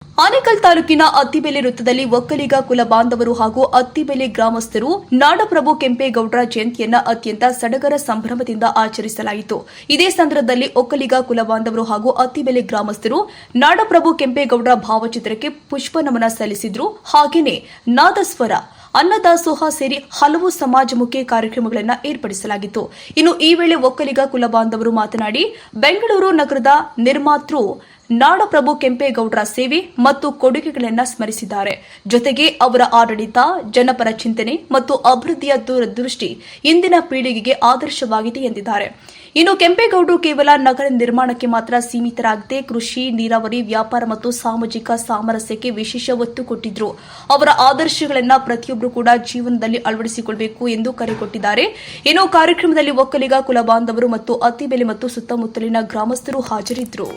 ಆನೇಕಲ್ ತಾಲೂಕಿನ ಅತ್ತಿಬೆಲೆ ವೃತ್ತದಲ್ಲಿ ಒಕ್ಕಲಿಗ ಕುಲ ಬಾಂಧವರು ಹಾಗೂ ಅತ್ತಿಬೆಲೆ ಗ್ರಾಮಸ್ಥರು ನಾಡಪ್ರಭು ಕೆಂಪೇಗೌಡರ ಜಯಂತಿಯನ್ನ ಅತ್ಯಂತ ಸಡಗರ ಸಂಭ್ರಮದಿಂದ ಆಚರಿಸಲಾಯಿತು. ಇದೇ ಸಂದರ್ಭದಲ್ಲಿ ಒಕ್ಕಲಿಗ ಕುಲ ಬಾಂಧವರು ಹಾಗೂ ಅತ್ತಿಬೆಲೆ ಗ್ರಾಮಸ್ಥರು ನಾಡಪ್ರಭು ಕೆಂಪೇಗೌಡರ ಭಾವಚಿತ್ರಕ್ಕೆ ಪುಷ್ಪ ನಮನ ಸಲ್ಲಿಸಿದ್ರು. ಹಾಗೆಯೇ ನಾದಸ್ವರ, ಅನ್ನದಾಸೋಹ ಸೇರಿ ಹಲವು ಸಮಾಜಮುಖಿ ಕಾರ್ಯಕ್ರಮಗಳನ್ನು ಏರ್ಪಡಿಸಲಾಗಿತ್ತು. ಇನ್ನು ಈ ವೇಳೆ ಒಕ್ಕಲಿಗ ಕುಲ ಬಾಂಧವರು ಮಾತನಾಡಿ, ಬೆಂಗಳೂರು ನಗರದ ನಿರ್ಮಾತೃ ನಾಡಪ್ರಭು ಕೆಂಪೇಗೌಡರ ಸೇವೆ ಮತ್ತು ಕೊಡುಗೆಗಳನ್ನು ಸ್ಮರಿಸಿದ್ದಾರೆ. ಜೊತೆಗೆ ಅವರ ಆಡಳಿತ, ಜನಪರ ಚಿಂತನೆ ಮತ್ತು ಅಭಿವೃದ್ಧಿಯ ದೂರದೃಷ್ಟಿ ಇಂದಿನ ಪೀಳಿಗೆಗೆ ಆದರ್ಶವಾಗಿದೆ ಎಂದಿದ್ದಾರೆ. ಇನ್ನು ಕೆಂಪೇಗೌಡರು ಕೇವಲ ನಗರ ನಿರ್ಮಾಣಕ್ಕೆ ಮಾತ್ರ ಸೀಮಿತರಾಗದೆ ಕೃಷಿ, ನೀರಾವರಿ, ವ್ಯಾಪಾರ ಮತ್ತು ಸಾಮಾಜಿಕ ಸಾಮರಸ್ಯಕ್ಕೆ ವಿಶೇಷ ಒತ್ತು ಕೊಟ್ಟಿದ್ರು. ಅವರ ಆದರ್ಶಗಳನ್ನು ಪ್ರತಿಯೊಬ್ಬರು ಕೂಡ ಜೀವನದಲ್ಲಿ ಅಳವಡಿಸಿಕೊಳ್ಳಬೇಕು ಎಂದು ಕರೆ ಕೊಟ್ಟಿದ್ದಾರೆ. ಇನ್ನು ಕಾರ್ಯಕ್ರಮದಲ್ಲಿ ಒಕ್ಕಲಿಗ ಕುಲ ಬಾಂಧವರು ಮತ್ತು ಅತ್ತಿಬೆಲೆ ಮತ್ತು ಸುತ್ತಮುತ್ತಲಿನ ಗ್ರಾಮಸ್ಥರು ಹಾಜರಿದ್ದರು.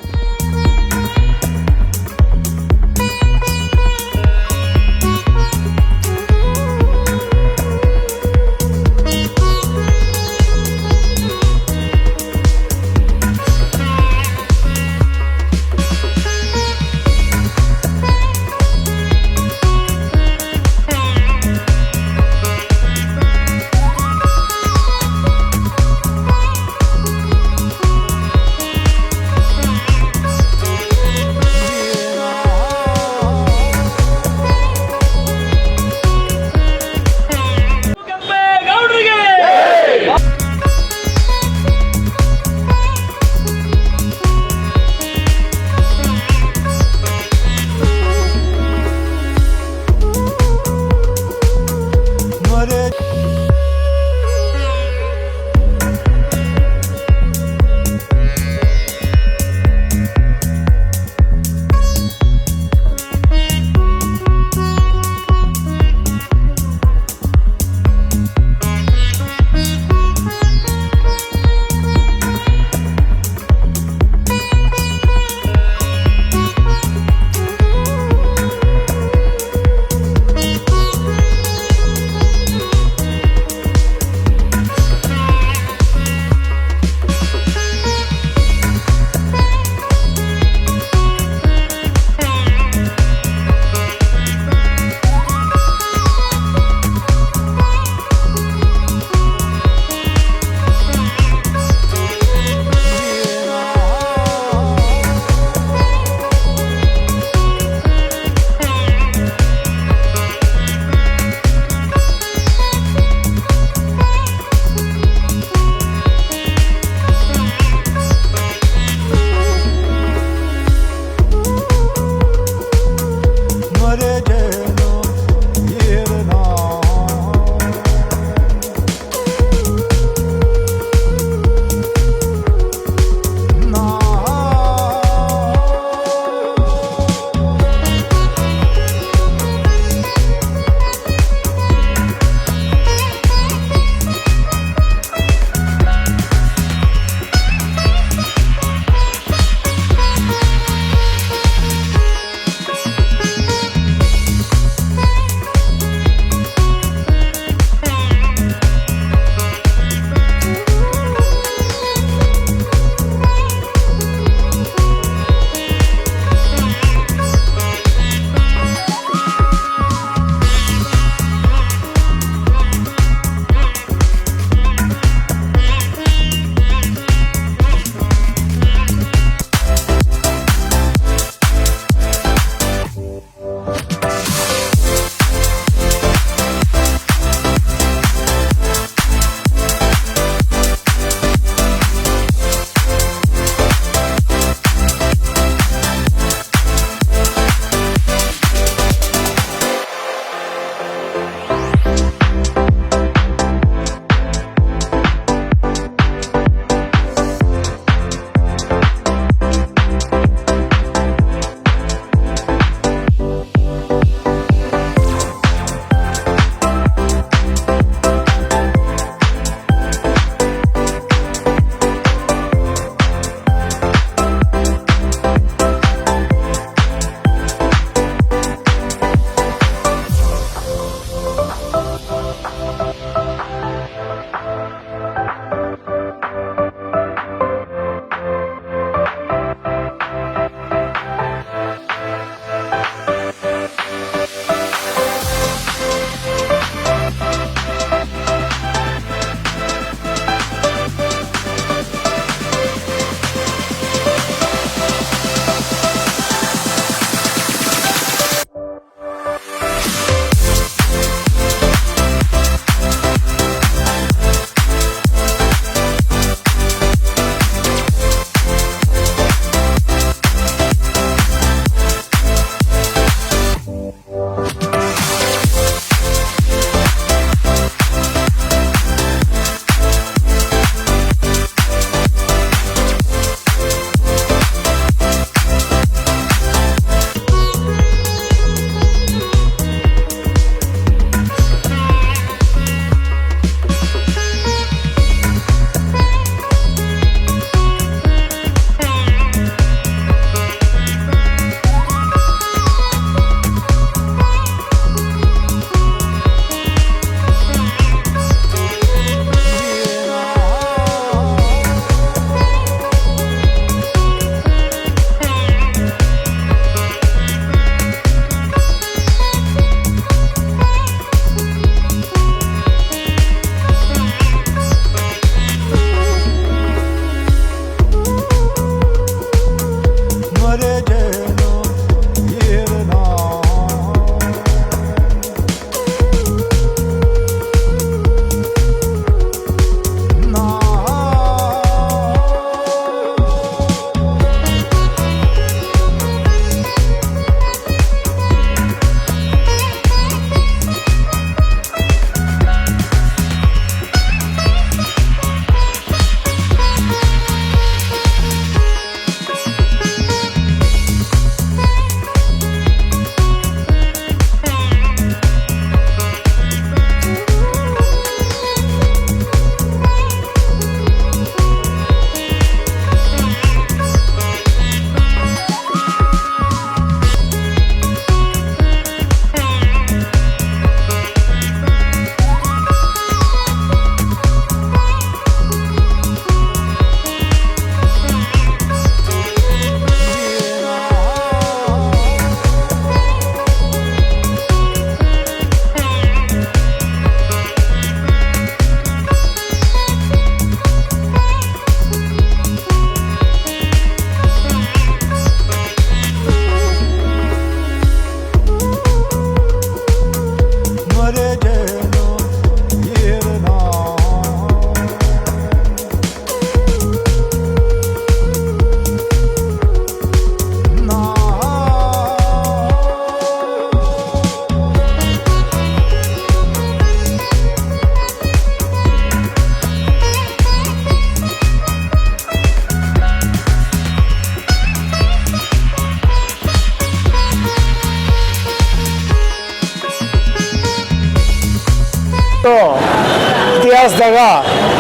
ಇತಿಹಾಸದಾಗ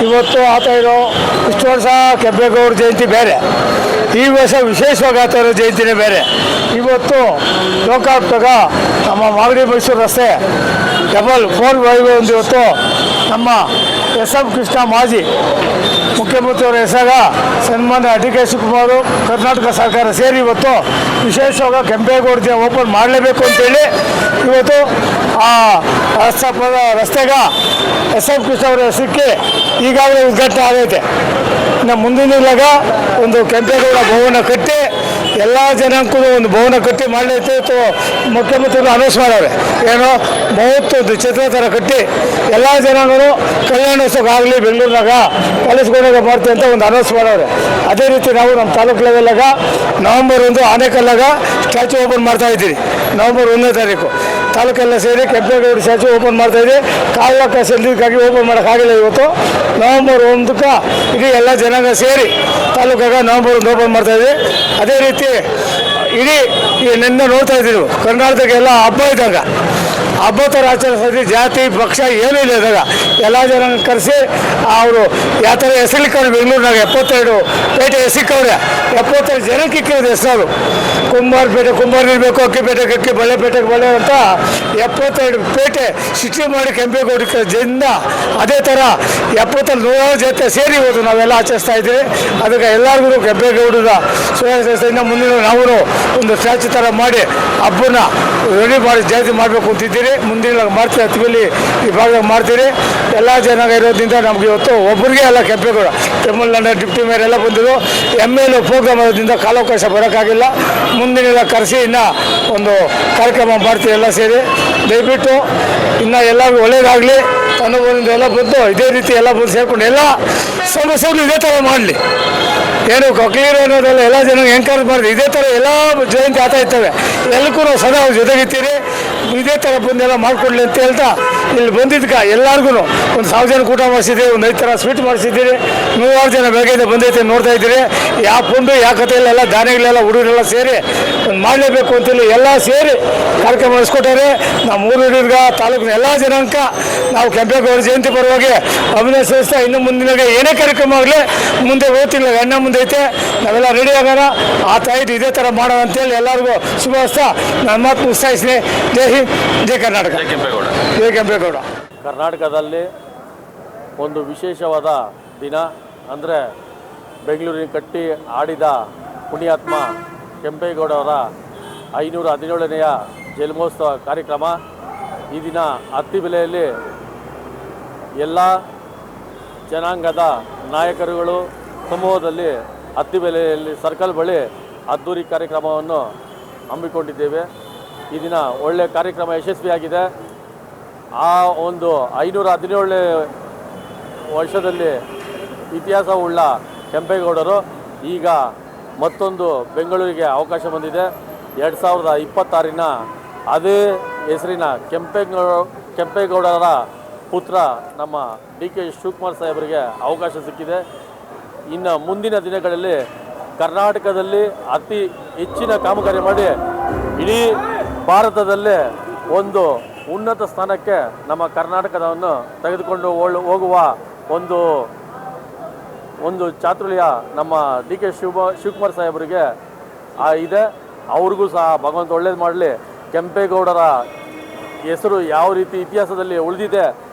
ಇವತ್ತು ಆತ ಇರೋ ಇಷ್ಟು ವರ್ಷ ಕೆಂಪೇಗೌಡ ಜಯಂತಿ ಬೇರೆ, ಈ ವರ್ಷ ವಿಶೇಷವಾಗಿ ಆತ ಇರೋ ಜಯಂತಿನೇ ಬೇರೆ. ಇವತ್ತು ಲೋಕಾಯುಕ್ತಾಗ ನಮ್ಮ ಮಾಗಡಿ ಮೈಸೂರು ರಸ್ತೆ ಡಬಲ್ 4 ಹೈವೇ ಒಂದು ಇವತ್ತು ನಮ್ಮ ಎಸ್.ಎಂ. ಕೃಷ್ಣ ಮಾಜಿ ಮುಖ್ಯಮಂತ್ರಿಯವರ ಹೆಸರಾಗ ಸನ್ಮಾನ್ಯ ಡಿ.ಕೆ. ಶಿವಕುಮಾರ್ ಕರ್ನಾಟಕ ಸರ್ಕಾರ ಸೇರಿ ಇವತ್ತು ವಿಶೇಷವಾಗಿ ಕೆಂಪೇಗೌಡ ದಿನ ಓಪನ್ ಮಾಡಲೇಬೇಕು ಅಂತೇಳಿ ಇವತ್ತು ಆ ರಸ್ತೆಗ ಎಸ್.ಎಂ. ಕೃಷ್ಣ ಅವರ ಹೆಸರಿಗೆ ಈಗಾಗಲೇ ಉದ್ಘಾಟನೆ ಆಗೈತೆ. ಇನ್ನು ಮುಂದಿನ ದಿನದಾಗ ಒಂದು ಕೆಂಪೇಗೌಡ ಭವನ ಕಟ್ಟಿ ಎಲ್ಲ ಜನಾಂಗಕ್ಕೂ ಒಂದು ಭವನ ಕಟ್ಟಿ ಮಾಡಲೈತೆ ಮುಖ್ಯಮಂತ್ರಿಗಳು ಅನೌನ್ಸ್ ಮಾಡವ್ರೆ. ಏನೋ 30 ಛತ್ರ ಥರ ಕಟ್ಟಿ ಎಲ್ಲ ಜನಾಂಗರು ಕಲ್ಯಾಣೋತ್ಸವ ಆಗಲಿ ಬೆಂಗಳೂರಿನಾಗ ಕಲಿಸ್ಕೊಂಡಾಗ ಮಾಡ್ತೀವಿ ಅಂತ ಒಂದು ಅನೌನ್ಸ್ ಮಾಡವ್ರೆ. ಅದೇ ರೀತಿ ನಾವು ನಮ್ಮ ತಾಲೂಕು ಲೆವೆಲ್ಲಾಗ ನವಂಬರ್ 1 ಆನೇಕಲ್ಲಾಗ ಸ್ಟ್ಯಾಚು ಓಪನ್ ಮಾಡ್ತಾಯಿದ್ದೀವಿ. ನವಂಬರ್ 1ನೇ ತಾರೀಕು ತಾಲೂಕೆಲ್ಲ ಸೇರಿ ಕೆಂಪೇಗೌಡ ಸ್ಟ್ಯಾಚು ಓಪನ್ ಮಾಡ್ತಾಯಿದ್ದೀವಿ. ಕಾಲಕ್ಕೆ ಸದ್ಯಕ್ಕಾಗಿ ಓಪನ್ ಮಾಡೋಕ್ಕಾಗಿಲ್ಲ. ಇವತ್ತು ನವಂಬರ್ 1ಕ್ಕೆ ಇಡೀ ಎಲ್ಲ ಜನಾಂಗ ಸೇರಿ ತಾಲೂಕಾಗ ನವಂಬರ್ 1 ಓಪನ್ ಮಾಡ್ತಾಯಿದ್ದೀವಿ. ಅದೇ ರೀತಿ ಇಡೀ ನಿನ್ನೆ ನೋಡ್ತಾ ಇದ್ದೀವಿ ಕರ್ನಾಟಕಕ್ಕೆ ಎಲ್ಲ ಹಬ್ಬ ಇದ್ದಾಗ ಹಬ್ಬ ಥರ ಆಚರಿಸ್ತೀವಿ. ಜಾತಿ ಪಕ್ಷ ಏನೂ ಇಲ್ಲ ಇದ್ದಾಗ ಎಲ್ಲ ಜನ ಕರೆಸಿ ಅವರು ಯಾವ ಥರ ಹೆಸರಿಕ್ಕವ್ರು ಬೆಂಗಳೂರಿನಾಗ 72 ಪೇಟೆ ಹೆಸರಿಕ್ಕವ್ರೆ. 72 ಜನಕ್ಕೆ ಇಕ್ಕಿರೋದು ಹೆಸರು. ಕುಂಬಾರಪೇಟೆ ಇರಬೇಕು, ಅಕ್ಕಿಪೇಟೆ ಅಕ್ಕಿ, ಬಳೆಪೇಟೆಗೆ ಬಳೆ ಅಂತ 72 ಪೇಟೆ ಸೃಷ್ಟಿ ಮಾಡಿ ಕೆಂಪೇಗೌಡ ಜನ ಅದೇ ಥರ 70 ಜೊತೆ ಸೇರಿ ಇವತ್ತು ನಾವೆಲ್ಲ ಆಚರಿಸ್ತಾ ಇದ್ದೀವಿ. ಅದಕ್ಕೆ ಎಲ್ಲರಿಗೂ ಕೆಂಪೇಗೌಡರ ಸುಧಾರಿಸಿಂದ ಮುಂದಿನ ನಾವು ಒಂದು ಸ್ಟ್ಯಾಚು ಥರ ಮಾಡಿ ಹಬ್ಬನ ರೆಡಿ ಮಾಡಿ ಜಯಂತಿ ಮಾಡಬೇಕು ಅಂತಿದ್ದೀರಿ. ಮುಂದಿನ ಮಾಡ್ತೀವಿ, ಹತ್ತಿಬಲ್ಲಿ ಈ ಭಾಗದಾಗ ಮಾಡ್ತೀರಿ. ಎಲ್ಲ ಜನಾಂಗ ಇರೋದ್ರಿಂದ ನಮ್ಗೆ ಇವತ್ತು ಒಬ್ಬರಿಗೆ ಎಲ್ಲ ಕೆಂಪೇಗೌಡ ತಮಿಳ್ನಾಡು ಡಿಪ್ಟಿ ಮೇಯರ್ ಎಲ್ಲ ಬಂದಿದ್ದು MLA ಪ್ರೋಗ್ರಾಮ್ ಇರೋದ್ರಿಂದ ಕಾಲಾವಕಾಶ ಬರೋಕ್ಕಾಗಿಲ್ಲ. ಮುಂದಿನೆಲ್ಲ ಕರೆಸಿ ಇನ್ನೂ ಒಂದು ಕಾರ್ಯಕ್ರಮ ಮಾಡ್ತೀವಿ ಎಲ್ಲ ಸೇರಿ. ದಯವಿಟ್ಟು ಇನ್ನು ಎಲ್ಲರಿಗೂ ಒಳ್ಳೇದಾಗಲಿ. ಅನುಭವದಿಂದ ಎಲ್ಲ ಬಂದು ಇದೇ ರೀತಿ ಎಲ್ಲ ಬಂದು ಸೇರಿಕೊಂಡು ಎಲ್ಲ ಸಮಸ್ಯೆಗಳು ಇದೇ ಥರ ಮಾಡಲಿ. ಏನು ಕ್ಲಿಯರ್ ಅನ್ನೋದೆಲ್ಲ ಎಲ್ಲ ಜನ ಎನ್ಕರೇಜ್ ಮಾಡಿದೆ. ಇದೇ ಥರ ಎಲ್ಲ ಜಯಂತಿ ಆಗ್ತಾ ಇರ್ತವೆ. ಎಲ್ಲಕ್ಕೂ ನಾವು ಸದಾ ಜೊತೆಗಿರ್ತೀರಿ. ಇದೇ ಥರ ಬಂದೆಲ್ಲ ಮಾಡಿಕೊಡ್ಲಿ ಅಂತ ಹೇಳ್ತಾ ಇಲ್ಲಿ ಬಂದಿದ್ದಕ್ಕೆ ಎಲ್ಲರಿಗೂ ಒಂದು 1000 ಜನ ಊಟ ಮಾಡಿಸಿದ್ದೀರಿ, ಒಂದು 5 ಥರ ಸ್ವೀಟ್ ಮಾಡಿಸಿದ್ದೀರಿ. 100 ಜನ ಬೆಳಗ್ಗೆಯಿಂದ ಬಂದೈತೆ ನೋಡ್ತಾ ಇದ್ದೀರಿ. ಯಾವ ಪುಂಡು ಯಾವ ಕಥೆಯಲ್ಲ ಎಲ್ಲ ದಾನಿಗಳೆಲ್ಲ ಹುಡುಗರೆಲ್ಲ ಸೇರಿ ಒಂದು ಮಾಡಲೇಬೇಕು ಅಂತೇಳಿ ಎಲ್ಲ ಸೇರಿ ಕಾರ್ಯಕ್ರಮ ನಡೆಸ್ಕೊಟ್ಟಾರೆ. ನಾವು 3 ಹುಡುಗರಿಗೆ ತಾಲೂಕಿನ ಎಲ್ಲ ಜನಾಂಗ ನಾವು ಕೆಂಪೇಗೌಡ ಜಯಂತಿ ಪರವಾಗಿ ಅಭಿನಂದಿಸ್ತಾ ಇನ್ನು ಮುಂದಿನಾಗೆ ಏನೇ ಕಾರ್ಯಕ್ರಮ ಆಗಲಿ ಮುಂದೆ ಓದ್ತಿಲ್ಲ ಎಣ್ಣೆ ಮುಂದೆ ಐತೆ, ನಾವೆಲ್ಲ ರೆಡಿ ಆಗೋಣ. ಆ ತಾಯಿದು ಇದೇ ಥರ ಮಾಡೋಣ ಅಂತೇಳಿ ಎಲ್ಲರಿಗೂ ಶುಭಾಸ್ತಾ ನನ್ನ ಮಾತು ಮುಗಿಸ್ತಾಯಿಸ್ತೀನಿ. ಜೈ ಹಿಂದ್, ಜೈ ಕರ್ನಾಟಕ, ಜೈ ಕೆಂಪೇಗೌಡ. ಕರ್ನಾಟಕದಲ್ಲಿ ಒಂದು ವಿಶೇಷವಾದ ದಿನ ಅಂದರೆ ಬೆಂಗಳೂರಿನ ಕಟ್ಟಿ ಆಡಿದ ಪುಣ್ಯಾತ್ಮ ಕೆಂಪೇಗೌಡವರ 517ನೆಯ ಜನ್ಮೋತ್ಸವ ಕಾರ್ಯಕ್ರಮ. ಈ ದಿನ ಅತ್ತಿಬೆಲೆಯಲ್ಲಿ ಎಲ್ಲ ಜನಾಂಗದ ನಾಯಕರುಗಳು ಸಮೂಹದಲ್ಲಿ ಅತ್ತಿಬೆಲೆಯಲ್ಲಿ ಸರ್ಕಲ್ ಬಳಿ ಅದ್ದೂರಿ ಕಾರ್ಯಕ್ರಮವನ್ನು ಹಮ್ಮಿಕೊಂಡಿದ್ದೇವೆ. ಈ ದಿನ ಒಳ್ಳೆಯ ಕಾರ್ಯಕ್ರಮ ಯಶಸ್ವಿಯಾಗಿದೆ. ಆ ಒಂದು 517 ವರ್ಷದಲ್ಲಿ ಇತಿಹಾಸವುಳ್ಳ ಕೆಂಪೇಗೌಡರು ಈಗ ಮತ್ತೊಂದು ಬೆಂಗಳೂರಿಗೆ ಅವಕಾಶ ಬಂದಿದೆ. 2026 ಅದೇ ಹೆಸರಿನ ಕೆಂಪೇಗೌಡರ ಪುತ್ರ ನಮ್ಮ ಡಿ.ಕೆ. ಶಿವಕುಮಾರ್ ಸಾಹೇಬರಿಗೆ ಅವಕಾಶ ಸಿಕ್ಕಿದೆ. ಇನ್ನು ಮುಂದಿನ ದಿನಗಳಲ್ಲಿ ಕರ್ನಾಟಕದಲ್ಲಿ ಅತಿ ಹೆಚ್ಚಿನ ಕಾಮಗಾರಿ ಮಾಡಿ ಇಡೀ ಭಾರತದಲ್ಲೇ ಒಂದು ಉನ್ನತ ಸ್ಥಾನಕ್ಕೆ ನಮ್ಮ ಕರ್ನಾಟಕವನ್ನು ತೆಗೆದುಕೊಂಡು ಹೋಗುವ ಒಂದು ಚಾತುರ್ಯ ನಮ್ಮ ಡಿ.ಕೆ. ಶಿವಕುಮಾರ್ ಸಾಹೇಬರಿಗೆ ಇದೆ. ಅವ್ರಿಗೂ ಸಹ ಭಗವಂತ ಒಳ್ಳೇದು ಮಾಡಲಿ. ಕೆಂಪೇಗೌಡರ ಹೆಸರು ಯಾವ ರೀತಿ ಇತಿಹಾಸದಲ್ಲಿ ಉಳಿದಿದೆ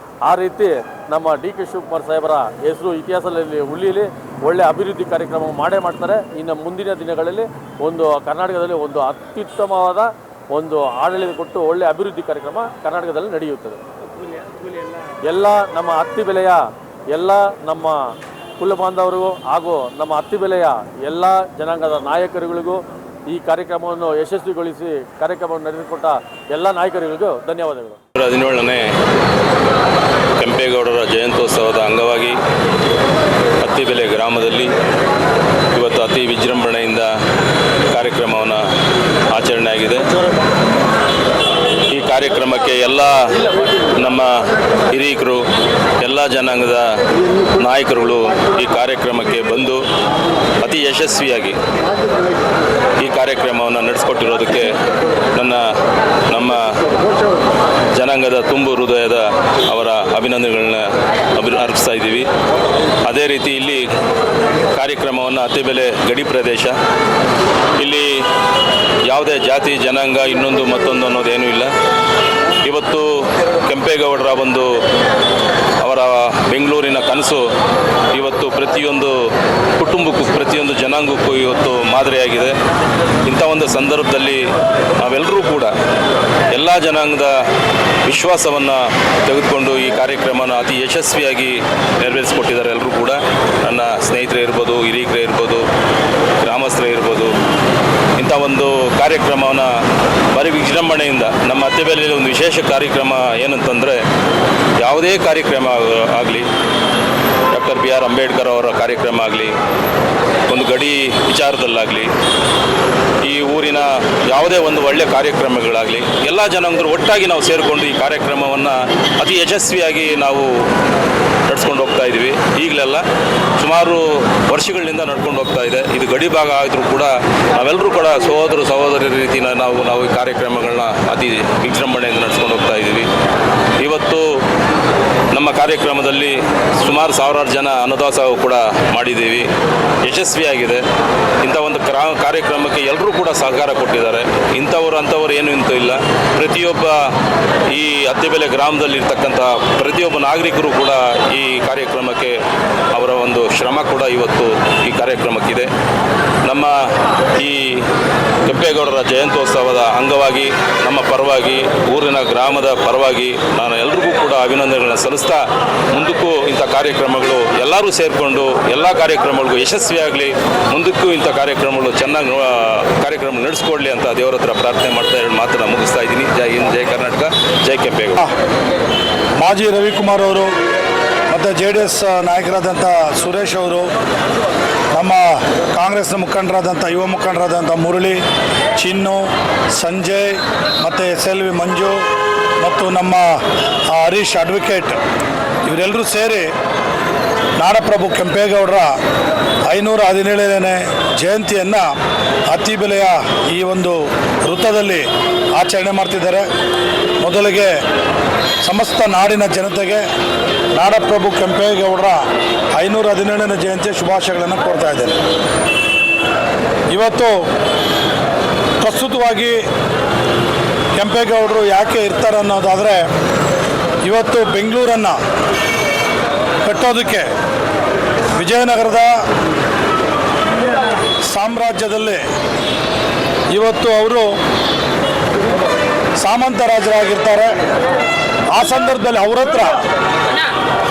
ಆ ರೀತಿ ನಮ್ಮ ಡಿ.ಕೆ. ಶಿವಕುಮಾರ್ ಸಾಹೇಬರ ಹೆಸರು ಇತಿಹಾಸದಲ್ಲಿ ಉಳಿಯಲಿ. ಒಳ್ಳೆಯ ಅಭಿವೃದ್ಧಿ ಕಾರ್ಯಕ್ರಮ ಮಾಡ್ತಾರೆ. ಇನ್ನು ಮುಂದಿನ ದಿನಗಳಲ್ಲಿ ಒಂದು ಕರ್ನಾಟಕದಲ್ಲಿ ಒಂದು ಅತ್ಯುತ್ತಮವಾದ ಒಂದು ಆಡಳಿತ ಕೊಟ್ಟು ಒಳ್ಳೆಯ ಅಭಿವೃದ್ಧಿ ಕಾರ್ಯಕ್ರಮ ಕರ್ನಾಟಕದಲ್ಲಿ ನಡೆಯುತ್ತದೆ. ಎಲ್ಲ ನಮ್ಮ ಅತ್ತಿಬೆಲೆಯ ಎಲ್ಲ ನಮ್ಮ ಕುಲ ಬಾಂಧವರಿಗೂ ಹಾಗೂ ನಮ್ಮ ಅತ್ತಿಬೆಲೆಯ ಎಲ್ಲ ಜನಾಂಗದ ನಾಯಕರುಗಳಿಗೂ ಈ ಕಾರ್ಯಕ್ರಮವನ್ನು ಯಶಸ್ವಿಗೊಳಿಸಿ ಕಾರ್ಯಕ್ರಮವನ್ನು ನಡೆಸಿಕೊಟ್ಟ ಎಲ್ಲ ನಾಯಕರುಗಳಿಗೂ ಧನ್ಯವಾದಗಳು. 17ನೇ ಕೆಂಪೇಗೌಡರ ಜಯಂತ್ಯೋತ್ಸವದ ಅಂಗವಾಗಿ ಅತ್ತಿಬೆಲೆ ಗ್ರಾಮದಲ್ಲಿ ಇವತ್ತು ಅತಿ ವಿಜೃಂಭಣೆಯಿಂದ ಕಾರ್ಯಕ್ರಮವನ್ನು ಆಚರಣೆ ಆಗಿದೆ. ಈ ಕಾರ್ಯಕ್ರಮಕ್ಕೆ ಎಲ್ಲ ನಮ್ಮ ಹಿರಿಯರು, ಎಲ್ಲ ಜನಾಂಗದ ನಾಯಕರುಗಳು ಈ ಕಾರ್ಯಕ್ರಮಕ್ಕೆ ಬಂದು ಅತಿ ಯಶಸ್ವಿಯಾಗಿ ಈ ಕಾರ್ಯಕ್ರಮವನ್ನು ನಡೆಸಿಕೊಟ್ಟಿರೋದಕ್ಕೆ ನಮ್ಮ ಜನಾಂಗದ ಚಿತ್ರರಂಗದ ತುಂಬು ಹೃದಯದ ಅವರ ಅಭಿನಂದನೆಗಳನ್ನ ಅರ್ಪಿಸ್ತಾ ಇದ್ದೀವಿ. ಅದೇ ರೀತಿ ಇಲ್ಲಿ ಕಾರ್ಯಕ್ರಮವನ್ನು ಅತ್ತಿಬೆಲೆ ಗಡಿ ಪ್ರದೇಶ, ಇಲ್ಲಿ ಯಾವುದೇ ಜಾತಿ ಜನಾಂಗ ಇನ್ನೊಂದು ಮತ್ತೊಂದು ಅನ್ನೋದೇನೂ ಇಲ್ಲ. ಇವತ್ತು ಕೆಂಪೇಗೌಡರ ಒಂದು ಅವರ ಬೆಂಗಳೂರಿನ ಕನಸು ಇವತ್ತು ಪ್ರತಿಯೊಂದು ಕುಟುಂಬಕ್ಕೂ ಪ್ರತಿಯೊಂದು ಜನಾಂಗಕ್ಕೂ ಇವತ್ತು ಮಾದರಿಯಾಗಿದೆ. ಇಂಥ ಒಂದು ಸಂದರ್ಭದಲ್ಲಿ ನಾವೆಲ್ಲರೂ ಕೂಡ ಎಲ್ಲ ಜನಾಂಗದ ವಿಶ್ವಾಸವನ್ನು ತೆಗೆದುಕೊಂಡು ಈ ಕಾರ್ಯಕ್ರಮನ ಅತಿ ಯಶಸ್ವಿಯಾಗಿ ನೆರವೇರಿಸಿಕೊಟ್ಟಿದ್ದಾರೆ. ಎಲ್ಲರೂ ಕೂಡ ನನ್ನ ಸ್ನೇಹಿತರೇ ಇರ್ಬೋದು, ಹಿರಿಯರೇ ಇರ್ಬೋದು, ಗ್ರಾಮಸ್ಥರೇ ಇರ್ಬೋದು, ಇಂಥ ಒಂದು ಕಾರ್ಯಕ್ರಮವನ್ನು ಭಾರಿ ವಿಜೃಂಭಣೆಯಿಂದ ನಮ್ಮ ಅತ್ತಿಬೆಲೆಯಲ್ಲಿ ಒಂದು ವಿಶೇಷ ಕಾರ್ಯಕ್ರಮ ಏನಂತಂದರೆ, ಯಾವುದೇ ಕಾರ್ಯಕ್ರಮ ಆಗಲಿ, ಡಾಕ್ಟರ್ BR ಅಂಬೇಡ್ಕರ್ ಅವರ ಕಾರ್ಯಕ್ರಮ ಆಗಲಿ, ಒಂದು ಗಡಿ ವಿಚಾರದಲ್ಲಾಗಲಿ, ಈ ಊರಿನ ಯಾವುದೇ ಒಂದು ಒಳ್ಳೆಯ ಕಾರ್ಯಕ್ರಮಗಳಾಗಲಿ, ಎಲ್ಲ ಜನಾಂಗರು ಒಟ್ಟಾಗಿ ನಾವು ಸೇರಿಕೊಂಡು ಈ ಕಾರ್ಯಕ್ರಮವನ್ನು ಅತಿ ಯಶಸ್ವಿಯಾಗಿ ನಾವು ನಡ್ಸ್ಕೊಂಡು ಹೋಗ್ತಾ ಇದ್ದೀವಿ. ಈಗಲೆಲ್ಲ ಸುಮಾರು ವರ್ಷಗಳಿಂದ ನಡ್ಕೊಂಡು ಹೋಗ್ತಾ ಇದೆ. ಇದು ಗಡಿ ಭಾಗ ಆದರೂ ಕೂಡ ನಾವೆಲ್ಲರೂ ಕೂಡ ಸಹೋದರರ ರೀತಿನ ನಾವು ಈ ಕಾರ್ಯಕ್ರಮಗಳನ್ನ ಅತಿ ವಿಜೃಂಭಣೆಯಿಂದ ನಡ್ಸ್ಕೊಂಡು ಹೋಗ್ತಾ ಇದ್ದೀವಿ. ಇವತ್ತು ನಮ್ಮ ಕಾರ್ಯಕ್ರಮದಲ್ಲಿ ಸುಮಾರು ಸಾವಿರಾರು ಜನ ಅನ್ನದಾಸೋಹ ಕೂಡ ಮಾಡಿದ್ದೀವಿ, ಯಶಸ್ವಿಯಾಗಿದೆ. ಇಂಥ ಒಂದು ಕಾರ್ಯಕ್ರಮಕ್ಕೆ ಎಲ್ಲರೂ ಕೂಡ ಸಹಕಾರ ಕೊಟ್ಟಿದ್ದಾರೆ. ಅಂಥವ್ರು ಏನೂ ಇಲ್ಲ. ಪ್ರತಿಯೊಬ್ಬ ಈ ಅತ್ತಿಬೆಲೆ ಗ್ರಾಮದಲ್ಲಿರ್ತಕ್ಕಂಥ ಪ್ರತಿಯೊಬ್ಬ ನಾಗರಿಕರು ಕೂಡ ಈ ಕಾರ್ಯಕ್ರಮಕ್ಕೆ ಅವರ ಒಂದು ಶ್ರಮ ಕೂಡ ಇವತ್ತು ಈ ಕಾರ್ಯಕ್ರಮಕ್ಕಿದೆ. ನಮ್ಮ ಈ ಕೆಂಪೇಗೌಡರ ಜಯಂತ್ಯೋತ್ಸವದ ಅಂಗವಾಗಿ ನಮ್ಮ ಪರವಾಗಿ, ಊರಿನ ಗ್ರಾಮದ ಪರವಾಗಿ ನಾನು ಎಲ್ರಿಗೂ ಕೂಡ ಅಭಿನಂದನೆಗಳನ್ನ ಸಲ್ಲಿಸ್ತಾ, ಮುಂದಕ್ಕೂ ಇಂಥ ಕಾರ್ಯಕ್ರಮಗಳು ಎಲ್ಲರೂ ಸೇರಿಕೊಂಡು ಎಲ್ಲ ಕಾರ್ಯಕ್ರಮಗಳಿಗೂ ಯಶಸ್ವಿಯಾಗಲಿ, ಮುಂದಕ್ಕೂ ಇಂಥ ಕಾರ್ಯಕ್ರಮಗಳು ಚೆನ್ನಾಗಿ ಕಾರ್ಯಕ್ರಮ ನಡೆಸ್ಕೊಡ್ಲಿ ಅಂತ ದೇವರ ಹತ್ರ ಪ್ರಾರ್ಥನೆ ಮಾಡ್ತಾ ಎರಡು ಮಾತನ್ನು ಮುಗಿಸ್ತಾ ಇದ್ದೀನಿ. ಜೈ ಹಿಂದ್, ಜೈ ಕರ್ನಾಟಕ, ಜೈ ಕೆಂಪೇಗೌಡ. ಮಾಜಿ ರವಿಕುಮಾರ್ ಅವರು ಮತ್ತು JDS ನಾಯಕರಾದಂಥ ಸುರೇಶ್ ಅವರು, ನಮ್ಮ ಕಾಂಗ್ರೆಸ್ನ ಮುಖಂಡರಾದಂಥ ಯುವ ಮುಖಂಡರಾದಂಥ ಮುರಳಿ, ಚಿನ್ನು, ಸಂಜಯ್ ಮತ್ತು SLV ಮಂಜು ಮತ್ತು ನಮ್ಮ ಹರೀಶ್ ಅಡ್ವೊಕೇಟ್, ಇವರೆಲ್ಲರೂ ಸೇರಿ ನಾಡಪ್ರಭು ಕೆಂಪೇಗೌಡರ 517ನೇ ಜಯಂತಿಯನ್ನು ಅತ್ತಿಬೆಲೆಯ ಈ ಒಂದು ವೃತ್ತದಲ್ಲಿ ಆಚರಣೆ ಮಾಡ್ತಿದ್ದಾರೆ. ಮೊದಲಿಗೆ ಸಮಸ್ತ ನಾಡಿನ ಜನತೆಗೆ ನಾಡಪ್ರಭು ಕೆಂಪೇಗೌಡರ 517ನೇ ಜಯಂತಿಯ ಶುಭಾಶಯಗಳನ್ನು ಕೋರ್ತಾ ಇದ್ದೇನೆ. ಇವತ್ತು ಪ್ರಸ್ತುತವಾಗಿ ಕೆಂಪೇಗೌಡರು ಯಾಕೆ ಇರ್ತಾರೆ ಅನ್ನೋದಾದರೆ, ಇವತ್ತು ಬೆಂಗಳೂರನ್ನು ಕಟ್ಟೋದಕ್ಕೆ ವಿಜಯನಗರದ ಸಾಮ್ರಾಜ್ಯದಲ್ಲಿ ಇವತ್ತು ಅವರು ಸಾಮಂತರಾಜರಾಗಿರ್ತಾರೆ. ಆ ಸಂದರ್ಭದಲ್ಲಿ ಅವ್ರ ಹತ್ರ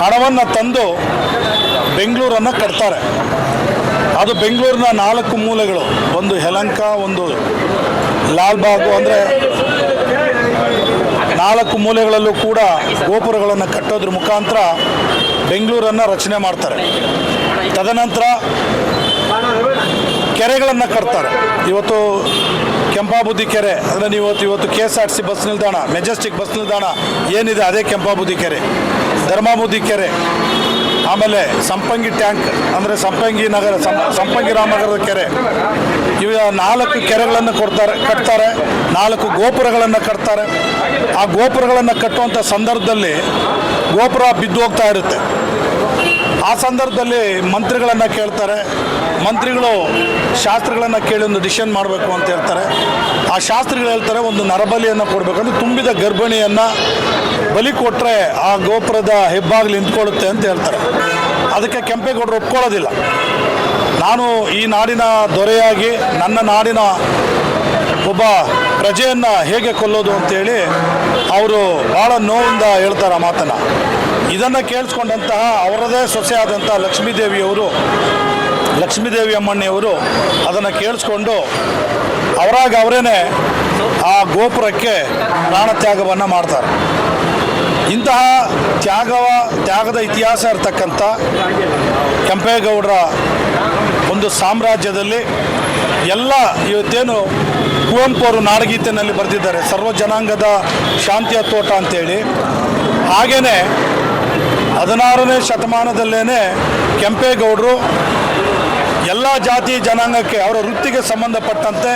ಹಣವನ್ನು ತಂದು ಬೆಂಗಳೂರನ್ನು ಕಟ್ತಾರೆ. ಅದು ಬೆಂಗಳೂರಿನ 4 ಮೂಲೆಗಳು, ಒಂದು ಯಲಹಂಕ, ಒಂದು ಲಾಲ್ಬಾಗು, ಅಂದರೆ 4 ಮೂಲೆಗಳಲ್ಲೂ ಕೂಡ ಗೋಪುರಗಳನ್ನು ಕಟ್ಟೋದ್ರ ಮುಖಾಂತರ ಬೆಂಗಳೂರನ್ನು ರಚನೆ ಮಾಡ್ತಾರೆ. ತದನಂತರ ಕೆರೆಗಳನ್ನು ಕಟ್ತಾರೆ. ಇವತ್ತು ಕೆಂಪಾಬುದ್ಧಿ ಕೆರೆ ಅಂದರೆ ಇವತ್ತು KSRTC ಬಸ್ ನಿಲ್ದಾಣ, ಮೆಜೆಸ್ಟಿಕ್ ಬಸ್ ನಿಲ್ದಾಣ ಏನಿದೆ ಅದೇ ಕೆಂಪಾಬುದ್ಧಿ ಕೆರೆ, ಧರ್ಮಾಬುದ್ಧಿ ಕೆರೆ, ಆಮೇಲೆ ಸಂಪಂಗಿ ಟ್ಯಾಂಕ್ ಅಂದರೆ ಸಂಪಂಗಿ ರಾಮನಗರದ ಕೆರೆ, ಇವ 4 ಕೆರೆಗಳನ್ನು ಕಟ್ತಾರೆ. 4 ಗೋಪುರಗಳನ್ನು ಕಟ್ತಾರೆ. ಆ ಗೋಪುರಗಳನ್ನು ಕಟ್ಟುವಂಥ ಸಂದರ್ಭದಲ್ಲಿ ಗೋಪುರ ಬಿದ್ದು ಹೋಗ್ತಾ ಇರುತ್ತೆ. ಆ ಸಂದರ್ಭದಲ್ಲಿ ಮಂತ್ರಿಗಳನ್ನು ಕೇಳ್ತಾರೆ. ಮಂತ್ರಿಗಳು ಶಾಸ್ತ್ರಿಗಳನ್ನು ಕೇಳಿ ಒಂದು ಡಿಸಿಷನ್ ಮಾಡಬೇಕು ಅಂತ ಹೇಳ್ತಾರೆ. ಆ ಶಾಸ್ತ್ರಿಗಳು ಹೇಳ್ತಾರೆ, ಒಂದು ನರಬಲಿಯನ್ನು ಕೊಡಬೇಕಂದ್ರೆ ತುಂಬಿದ ಗರ್ಭಿಣಿಯನ್ನು ಬಲಿ ಕೊಟ್ಟರೆ ಆ ಗೋಪುರದ ಹೆಬ್ಬಾಗಿಲು ನಿಂತ್ಕೊಳ್ಳುತ್ತೆ ಅಂತ ಹೇಳ್ತಾರೆ. ಅದಕ್ಕೆ ಕೆಂಪೇಗೌಡರು ಒಪ್ಕೊಳ್ಳೋದಿಲ್ಲ. ನಾನು ಈ ನಾಡಿನ ದೊರೆಯಾಗಿ ನನ್ನ ನಾಡಿನ ಒಬ್ಬ ಪ್ರಜೆಯನ್ನು ಹೇಗೆ ಕೊಲ್ಲೋದು ಅಂತೇಳಿ ಅವರು ಭಾಳ ನೋವಿಂದ ಹೇಳ್ತಾರೆ ಆ ಮಾತನ್ನು. ಇದನ್ನು ಕೇಳಿಸ್ಕೊಂಡಂತಹ ಅವರದೇ ಸೊಸೆಯಾದಂಥ ಲಕ್ಷ್ಮೀದೇವಿ ಅಮ್ಮಣ್ಣಿಯವರು ಅದನ್ನು ಕೇಳಿಸ್ಕೊಂಡು ಅವರೇ ಆ ಗೋಪುರಕ್ಕೆ ಪ್ರಾಣತ್ಯಾಗವನ್ನು ಮಾಡ್ತಾರೆ. ಇಂತಹ ತ್ಯಾಗದ ಇತಿಹಾಸ ಇರತಕ್ಕಂಥ ಕೆಂಪೇಗೌಡರ ಒಂದು ಸಾಮ್ರಾಜ್ಯದಲ್ಲಿ ಎಲ್ಲ ಇವತ್ತೇನು ಕುವೆಂಪು ಅವರು ನಾಡಗೀತೆಯಲ್ಲಿ ಬರೆದಿದ್ದಾರೆ, ಸರ್ವ ಜನಾಂಗದ ಶಾಂತಿಯ ತೋಟ ಅಂತೇಳಿ. ಹಾಗೆಯೇ 16ನೇ ಶತಮಾನದಲ್ಲೇ ಕೆಂಪೇಗೌಡರು ಎಲ್ಲ ಜಾತಿ ಜನಾಂಗಕ್ಕೆ ಅವರ ವೃತ್ತಿಗೆ ಸಂಬಂಧಪಟ್ಟಂತೆ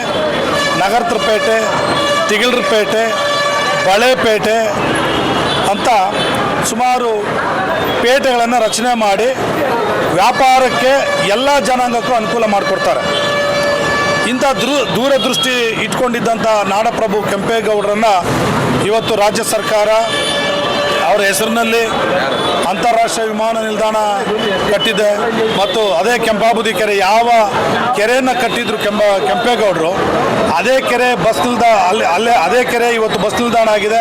ನಗರಪೇಟೆ, ತಿಗಳರಪೇಟೆ, ಬಳೆಪೇಟೆ, ಅಂತ ಸುಮಾರು ಪೇಟೆಗಳನ್ನು ರಚನೆ ಮಾಡಿ ವ್ಯಾಪಾರಕ್ಕೆ ಎಲ್ಲ ಜನಾಂಗಕ್ಕೂ ಅನುಕೂಲ ಮಾಡಿಕೊಡ್ತಾರೆ. ಇಂಥ ದೂರದೃಷ್ಟಿ ಇಟ್ಕೊಂಡಿದ್ದಂಥ ನಾಡಪ್ರಭು ಕೆಂಪೇಗೌಡರನ್ನು ಇವತ್ತು ರಾಜ್ಯ ಸರ್ಕಾರ ಅವರ ಹೆಸರಿನಲ್ಲಿ ಅಂತಾರಾಷ್ಟ್ರೀಯ ವಿಮಾನ ನಿಲ್ದಾಣ ಕಟ್ಟಿದೆ. ಮತ್ತು ಅದೇ ಕೆಂಪಾಬುದಿ ಕೆರೆ, ಯಾವ ಕೆರೆಯನ್ನು ಕಟ್ಟಿದ್ರು ಕೆಂಪೇಗೌಡರು, ಅದೇ ಕೆರೆ ಬಸ್ ಅದೇ ಕೆರೆ ಇವತ್ತು ಬಸ್ ನಿಲ್ದಾಣ ಆಗಿದೆ.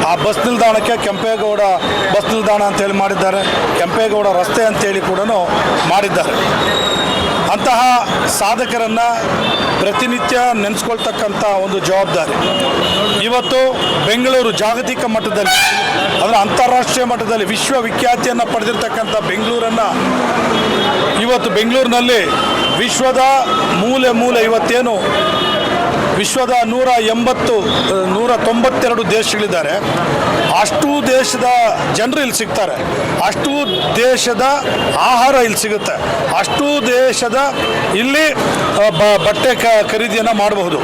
ಆ ಬಸ್ ನಿಲ್ದಾಣಕ್ಕೆ ಕೆಂಪೇಗೌಡ ಬಸ್ ನಿಲ್ದಾಣ ಅಂತೇಳಿ ಮಾಡಿದ್ದಾರೆ, ಕೆಂಪೇಗೌಡ ರಸ್ತೆ ಅಂತೇಳಿ ಕೂಡ ಮಾಡಿದ್ದಾರೆ. ಅಂತಹ ಸಾಧಕರನ್ನು ಪ್ರತಿನಿತ್ಯ ನೆನೆಸ್ಕೊಳ್ತಕ್ಕಂಥ ಒಂದು ಜವಾಬ್ದಾರಿ ಇವತ್ತು ಬೆಂಗಳೂರು ಜಾಗತಿಕ ಮಟ್ಟದಲ್ಲಿ, ಅಂದರೆ ಅಂತಾರಾಷ್ಟ್ರೀಯ ಮಟ್ಟದಲ್ಲಿ ವಿಶ್ವವಿಖ್ಯಾತಿಯನ್ನು ಪಡೆದಿರ್ತಕ್ಕಂಥ ಬೆಂಗಳೂರನ್ನು ಇವತ್ತು ಬೆಂಗಳೂರಿನಲ್ಲಿ ವಿಶ್ವದ ಮೂಲೆ ಇವತ್ತೇನು ವಿಶ್ವದ 192 ದೇಶಗಳಿದ್ದಾರೆ. ಅಷ್ಟು ದೇಶದ ಜನರು ಇಲ್ಲಿ ಸಿಗ್ತಾರೆ, ಅಷ್ಟು ದೇಶದ ಆಹಾರ ಇಲ್ಲಿ ಸಿಗುತ್ತೆ, ಅಷ್ಟು ದೇಶದ ಇಲ್ಲಿ ಬಟ್ಟೆ ಖರೀದಿಯನ್ನು ಮಾಡಬಹುದು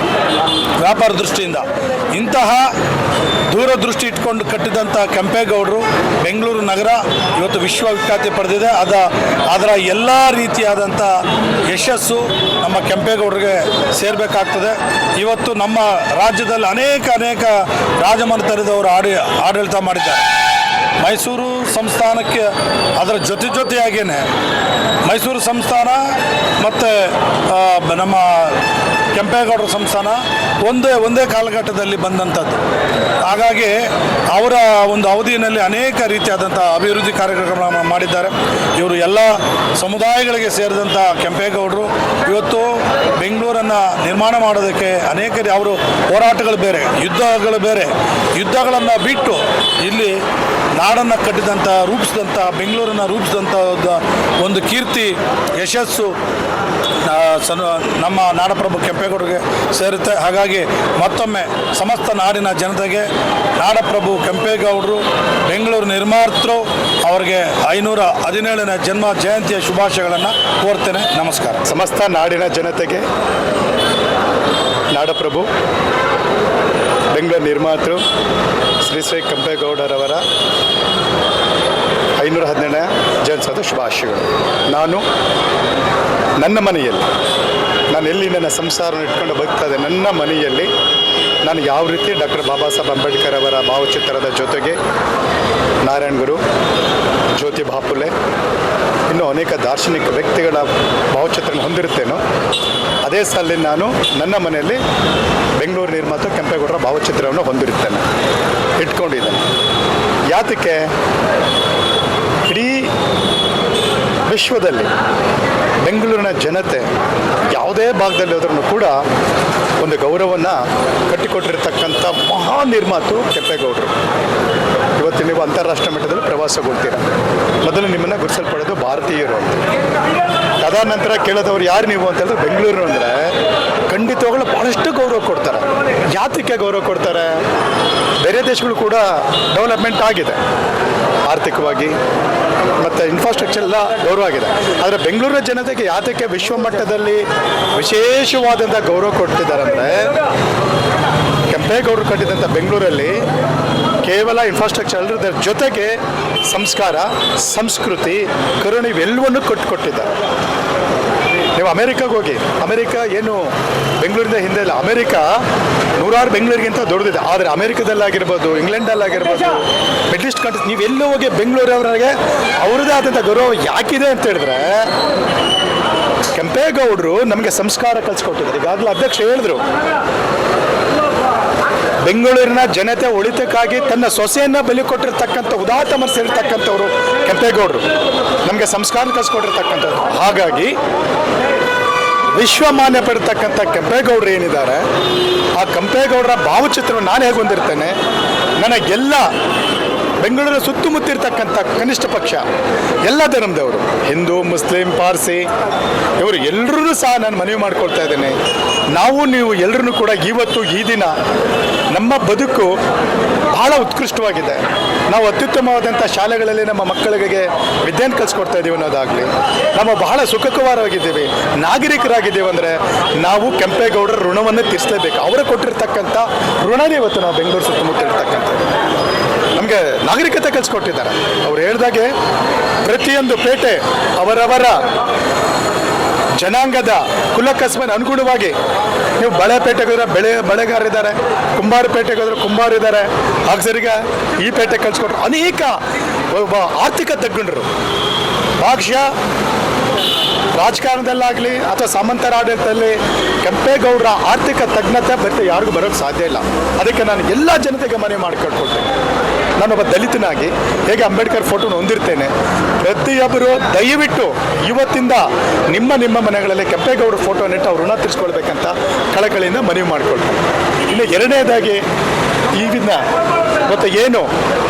ವ್ಯಾಪಾರ ದೃಷ್ಟಿಯಿಂದ. ಇಂತಹ ದೂರದೃಷ್ಟಿ ಇಟ್ಕೊಂಡು ಕಟ್ಟಿದಂಥ ಕೆಂಪೇಗೌಡರು ಬೆಂಗಳೂರು ನಗರ ಇವತ್ತು ವಿಶ್ವವಿಖ್ಯಾತಿ ಪಡೆದಿದೆ. ಅದರ ಎಲ್ಲ ರೀತಿಯಾದಂಥ ಯಶಸ್ಸು ನಮ್ಮ ಕೆಂಪೇಗೌಡರಿಗೆ ಸೇರಬೇಕಾಗ್ತದೆ. ಇವತ್ತು ನಮ್ಮ ರಾಜ್ಯದಲ್ಲಿ ಅನೇಕ ರಾಜಮನೆತನದವರು ಆಡಳಿತ ಮಾಡಿದ್ದಾರೆ. ಮೈಸೂರು ಸಂಸ್ಥಾನಕ್ಕೆ ಅದರ ಜೊತೆಯಾಗೇನೆ ಮೈಸೂರು ಸಂಸ್ಥಾನ ಮತ್ತು ನಮ್ಮ ಕೆಂಪೇಗೌಡರ ಸಂಸ್ಥಾನ ಒಂದೇ ಕಾಲಘಟ್ಟದಲ್ಲಿ ಬಂದಂಥದ್ದು. ಹಾಗಾಗಿ ಅವರ ಒಂದು ಅವಧಿಯಲ್ಲಿ ಅನೇಕ ರೀತಿಯಾದಂಥ ಅಭಿವೃದ್ಧಿ ಕಾರ್ಯಕ್ರಮ ಮಾಡಿದ್ದಾರೆ. ಇವರು ಎಲ್ಲ ಸಮುದಾಯಗಳಿಗೆ ಸೇರಿದಂಥ ಕೆಂಪೇಗೌಡರು ಇವತ್ತು ಬೆಂಗಳೂರನ್ನು ನಿರ್ಮಾಣ ಮಾಡೋದಕ್ಕೆ ಅನೇಕ ಅವರು ಹೋರಾಟಗಳು ಬೇರೆ, ಯುದ್ಧಗಳನ್ನು ಬಿಟ್ಟು ಇಲ್ಲಿ ನಾಡನ್ನು ರೂಪಿಸಿದಂಥ ಬೆಂಗಳೂರನ್ನು ರೂಪಿಸಿದಂಥ ಒಂದು ಕೀರ್ತಿ ಯಶಸ್ಸು ನಮ್ಮ ನಾಡಪ್ರಭು ಕೆಂಪೇಗೌಡರಿಗೆ ಸೇರುತ್ತೆ. ಹಾಗಾಗಿ ಮತ್ತೊಮ್ಮೆ ಸಮಸ್ತ ನಾಡಿನ ಜನತೆಗೆ ನಾಡಪ್ರಭು ಕೆಂಪೇಗೌಡರು ಬೆಂಗಳೂರು ನಿರ್ಮಾತೃ ಅವರಿಗೆ 517ನೇ ಜನ್ಮ ಜಯಂತಿಯ ಶುಭಾಶಯಗಳನ್ನು ಕೋರ್ತೇನೆ. ನಮಸ್ಕಾರ. ಸಮಸ್ತ ನಾಡಿನ ಜನತೆಗೆ ನಾಡಪ್ರಭು ಬೆಂಗಳೂರು ನಿರ್ಮಾತೃ ಶ್ರೀ ಕೆಂಪೇಗೌಡರವರ 517ನೇ ಜಯಂತ್ಯೋತ್ಸವದ ಶುಭಾಶಯಗಳು. ನನ್ನ ಮನೆಯಲ್ಲಿ, ನಾನು ಎಲ್ಲಿ ನನ್ನ ಸಂಸಾರವನ್ನು ಇಟ್ಕೊಂಡು ಬದುಕ್ತಾ ಇದೆ, ನನ್ನ ಮನೆಯಲ್ಲಿ ನಾನು ಯಾವ ರೀತಿ ಡಾಕ್ಟರ್ ಬಾಬಾ ಸಾಹೇಬ್ ಅಂಬೇಡ್ಕರ್ ಅವರ ಭಾವಚಿತ್ರದ ಜೊತೆಗೆ ನಾರಾಯಣ ಗುರು, ಜ್ಯೋತಿ ಬಾಪುಲೆ, ಇನ್ನೂ ಅನೇಕ ದಾರ್ಶನಿಕ ವ್ಯಕ್ತಿಗಳ ಭಾವಚಿತ್ರವನ್ನು ಹೊಂದಿರುತ್ತೇನೋ ಅದೇ ಸಾಲಿ ನಾನು ನನ್ನ ಮನೆಯಲ್ಲಿ ಬೆಂಗಳೂರು ನಿರ್ಮಾತ ಕೆಂಪೇಗೌಡರ ಭಾವಚಿತ್ರವನ್ನು ಇಟ್ಕೊಂಡಿದ್ದೇನೆ. ಯಾತಕ್ಕೆ? ಇಡೀ ವಿಶ್ವದಲ್ಲಿ ಬೆಂಗಳೂರಿನ ಜನತೆ ಯಾವುದೇ ಭಾಗದಲ್ಲಿ ಹೋದ್ರೂ ಕೂಡ ಒಂದು ಗೌರವವನ್ನು ಕಟ್ಟಿಕೊಟ್ಟಿರ್ತಕ್ಕಂಥ ಮಹಾನ್ ನಿರ್ಮಾತು ಕೆಂಪೇಗೌಡರು. ಇವತ್ತು ನೀವು ಅಂತಾರಾಷ್ಟ್ರೀಯ ಮಟ್ಟದಲ್ಲಿ ಪ್ರವಾಸಗೊಳ್ತೀರ, ಮೊದಲು ನಿಮ್ಮನ್ನು ಗುರುತಿಸಲ್ಪಡೋದು ಭಾರತೀಯರು ಅಂತ. ತದನಂತರ ಕೇಳೋದವ್ರು ಯಾರು ನೀವು ಅಂತ ಹೇಳಿದ್ರೆ ಬೆಂಗಳೂರು ಅಂದರೆ ಖಂಡಿತವಾಗಲೂ ಭಾಳಷ್ಟು ಗೌರವ ಕೊಡ್ತಾರೆ. ಯಾತಕ್ಕೆ ಗೌರವ ಕೊಡ್ತಾರೆ? ಬೇರೆ ದೇಶಗಳು ಕೂಡ ಡೆವಲಪ್ಮೆಂಟ್ ಆಗಿದೆ ಆರ್ಥಿಕವಾಗಿ ಮತ್ತು ಇನ್ಫ್ರಾಸ್ಟ್ರಕ್ಚರ್ ಎಲ್ಲ ಗೌರವ ಆಗಿದೆ. ಆದರೆ ಬೆಂಗಳೂರಿನ ಜನತೆಗೆ ಯಾತಕ್ಕೆ ವಿಶ್ವ ಮಟ್ಟದಲ್ಲಿ ವಿಶೇಷವಾದಂಥ ಗೌರವ ಕೊಡ್ತಿದ್ದಾರೆ ಅಂದರೆ, ಕೆಂಪೇಗೌಡರು ಕಟ್ಟಿದಂಥ ಬೆಂಗಳೂರಲ್ಲಿ ಕೇವಲ ಇನ್ಫ್ರಾಸ್ಟ್ರಕ್ಚರ್ ಅಲ್ಲದ್ರ ಜೊತೆಗೆ ಸಂಸ್ಕಾರ, ಸಂಸ್ಕೃತಿ, ಕರುಣೆ ಇವೆಲ್ಲವನ್ನೂ ಕೊಟ್ಟಿದ್ದಾರೆ. ನೀವು ಅಮೆರಿಕಾಗೆ ಹೋಗಿ, ಅಮೆರಿಕ ಏನು ಬೆಂಗಳೂರಿಂದ ಹಿಂದೆ ಇಲ್ಲ, ಅಮೆರಿಕ 100 ಬೆಂಗಳೂರಿಗಿಂತ ದೊಡ್ಡದಿದೆ. ಆದರೆ ಅಮೆರಿಕದಲ್ಲಾಗಿರ್ಬೋದು, ಇಂಗ್ಲೆಂಡಲ್ಲಾಗಿರ್ಬೋದು, ಮಿಡ್ಲ್ ಈಸ್ಟ್ ಕಂಟ್ರೀಸ್, ನೀವೆಲ್ಲೂ ಹೋಗಿ ಬೆಂಗಳೂರವರಿಗೆ ಅವ್ರದ್ದೇ ಆದಂಥ ಗೌರವ ಯಾಕಿದೆ ಅಂತ ಹೇಳಿದ್ರೆ, ಕೆಂಪೇಗೌಡರು ನಮಗೆ ಸಂಸ್ಕಾರ ಕಲಿಸ್ಕೊಟ್ಟಿದ್ದಾರೆ. ಈಗಾಗಲೇ ಅಧ್ಯಕ್ಷ ಹೇಳಿದ್ರು, ಬೆಂಗಳೂರಿನ ಜನತೆ ಒಳಿತಕ್ಕಾಗಿ ತನ್ನ ಸೊಸೆಯನ್ನು ಬಲಿ ಕೊಟ್ಟಿರ್ತಕ್ಕಂಥ ಉದಾತ್ತ ಮನಸ್ಸಿರ್ತಕ್ಕಂಥವ್ರು ಕೆಂಪೇಗೌಡರು, ನಮಗೆ ಸಂಸ್ಕಾರ ಕಲಿಸ್ಕೊಟ್ಟಿರ್ತಕ್ಕಂಥದ್ದು. ಹಾಗಾಗಿ ವಿಶ್ವಮಾನ್ಯ ಪಡೆತಕ್ಕಂಥ ಕೆಂಪೇಗೌಡರು ಏನಿದ್ದಾರೆ, ಆ ಕೆಂಪೇಗೌಡರ ಭಾವಚಿತ್ರವನ್ನು ನಾನು ಹೇಗೆ ಹೊಂದಿರ್ತೇನೆ, ನನಗೆಲ್ಲ ಬೆಂಗಳೂರಿನ ಸುತ್ತಮುತ್ತಿರ್ತಕ್ಕಂಥ ಕನಿಷ್ಠ ಪಕ್ಷ ಎಲ್ಲ ಧರ್ಮದವರು, ಹಿಂದೂ, ಮುಸ್ಲಿಂ, ಪಾರ್ಸಿ, ಇವರು ಎಲ್ಲರೂ ಸಹ ನಾನು ಮನವಿ ಮಾಡ್ಕೊಳ್ತಾ ಇದ್ದೇನೆ. ನೀವು ಎಲ್ಲರೂ ಕೂಡ ಇವತ್ತು ಈ ದಿನ ನಮ್ಮ ಬದುಕು ಬಹಳ ಉತ್ಕೃಷ್ಟವಾಗಿದೆ. ನಾವು ಅತ್ಯುತ್ತಮವಾದಂಥ ಶಾಲೆಗಳಲ್ಲಿ ನಮ್ಮ ಮಕ್ಕಳಿಗೆ ವಿದ್ಯೆಯನ್ನು ಕಲಿಸ್ಕೊಡ್ತಾ ಇದ್ದೀವಿ ಅನ್ನೋದಾಗಲಿ, ನಾವು ಬಹಳ ಸುಖಕರವಾಗಿದ್ದೀವಿ, ನಾಗರಿಕರಾಗಿದ್ದೀವಿ ಅಂದರೆ ನಾವು ಕೆಂಪೇಗೌಡರ ಋಣವನ್ನು ತೀರಿಸಲೇಬೇಕು. ಅವರು ಕೊಟ್ಟಿರ್ತಕ್ಕಂಥ ಋಣನೇ ಇವತ್ತು ನಾವು ಬೆಂಗಳೂರು ಸುತ್ತಮುತ್ತ ಇರ್ತಕ್ಕಂಥದ್ದು. ನಮಗೆ ನಾಗರಿಕತೆ ಕಲಿಸ್ಕೊಟ್ಟಿದ್ದಾರೆ. ಅವ್ರು ಹೇಳ್ದಾಗೆ ಪ್ರತಿಯೊಂದು ಪೇಟೆ ಅವರವರ ಜನಾಂಗದ ಕುಲಕಸ್ಬನ ಅನುಗುಣವಾಗಿ, ನೀವು ಬಳೆಪೇಟೆಗೆ ಹೋದ್ರೆ ಬಳೆಗಾರರಿದ್ದಾರೆ, ಕುಂಬಾರಪೇಟೆಗೆ ಹೋದ್ರೆ ಕುಂಬಾರಿದ್ದಾರೆ, ಹಾಗಸರಿಗೆ ಈ ಪೇಟೆ ಕಲಿಸ್ಕೊಟ್ರು. ಅನೇಕ ಒಬ್ಬ ಆರ್ಥಿಕ ತಜ್ಞರು ಭಾಗಶಃ ರಾಜಕಾರಣದಲ್ಲಾಗಲಿ ಅಥವಾ ಸಾಮಂತರ ಆಡಳಿತದಲ್ಲಿ ಕೆಂಪೇಗೌಡರ ಆರ್ಥಿಕ ತಜ್ಞತೆ ಬರೀ ಯಾರಿಗೂ ಬರೋಕ್ಕೆ ಸಾಧ್ಯ ಇಲ್ಲ. ಅದಕ್ಕೆ ನಾನು ಎಲ್ಲ ಜನತೆಗೆ ಮನವಿ ಮಾಡಿಕೊಳ್ಕೊಳ್ತೇನೆ. ನಾನೊಬ್ಬ ದಲಿತನಾಗಿ ಹೇಗೆ ಅಂಬೇಡ್ಕರ್ ಫೋಟೋನ ಹೊಂದಿರ್ತೇನೆ, ಪ್ರತಿಯೊಬ್ಬರು ದಯವಿಟ್ಟು ಇವತ್ತಿಂದ ನಿಮ್ಮ ಮನೆಗಳಲ್ಲಿ ಕೆಂಪೇಗೌಡರ ಫೋಟೋನಿಟ್ಟು ಅವ್ರು ಋಣ ತೀರಿಸ್ಕೊಳ್ಬೇಕಂತ ಕಳಕಳಿಯಿಂದ ಮನವಿ ಮಾಡಿಕೊಳ್ತೇನೆ. ಇನ್ನು ಎರಡನೇದಾಗಿ ಈಗಿನ ಮತ್ತು ಏನು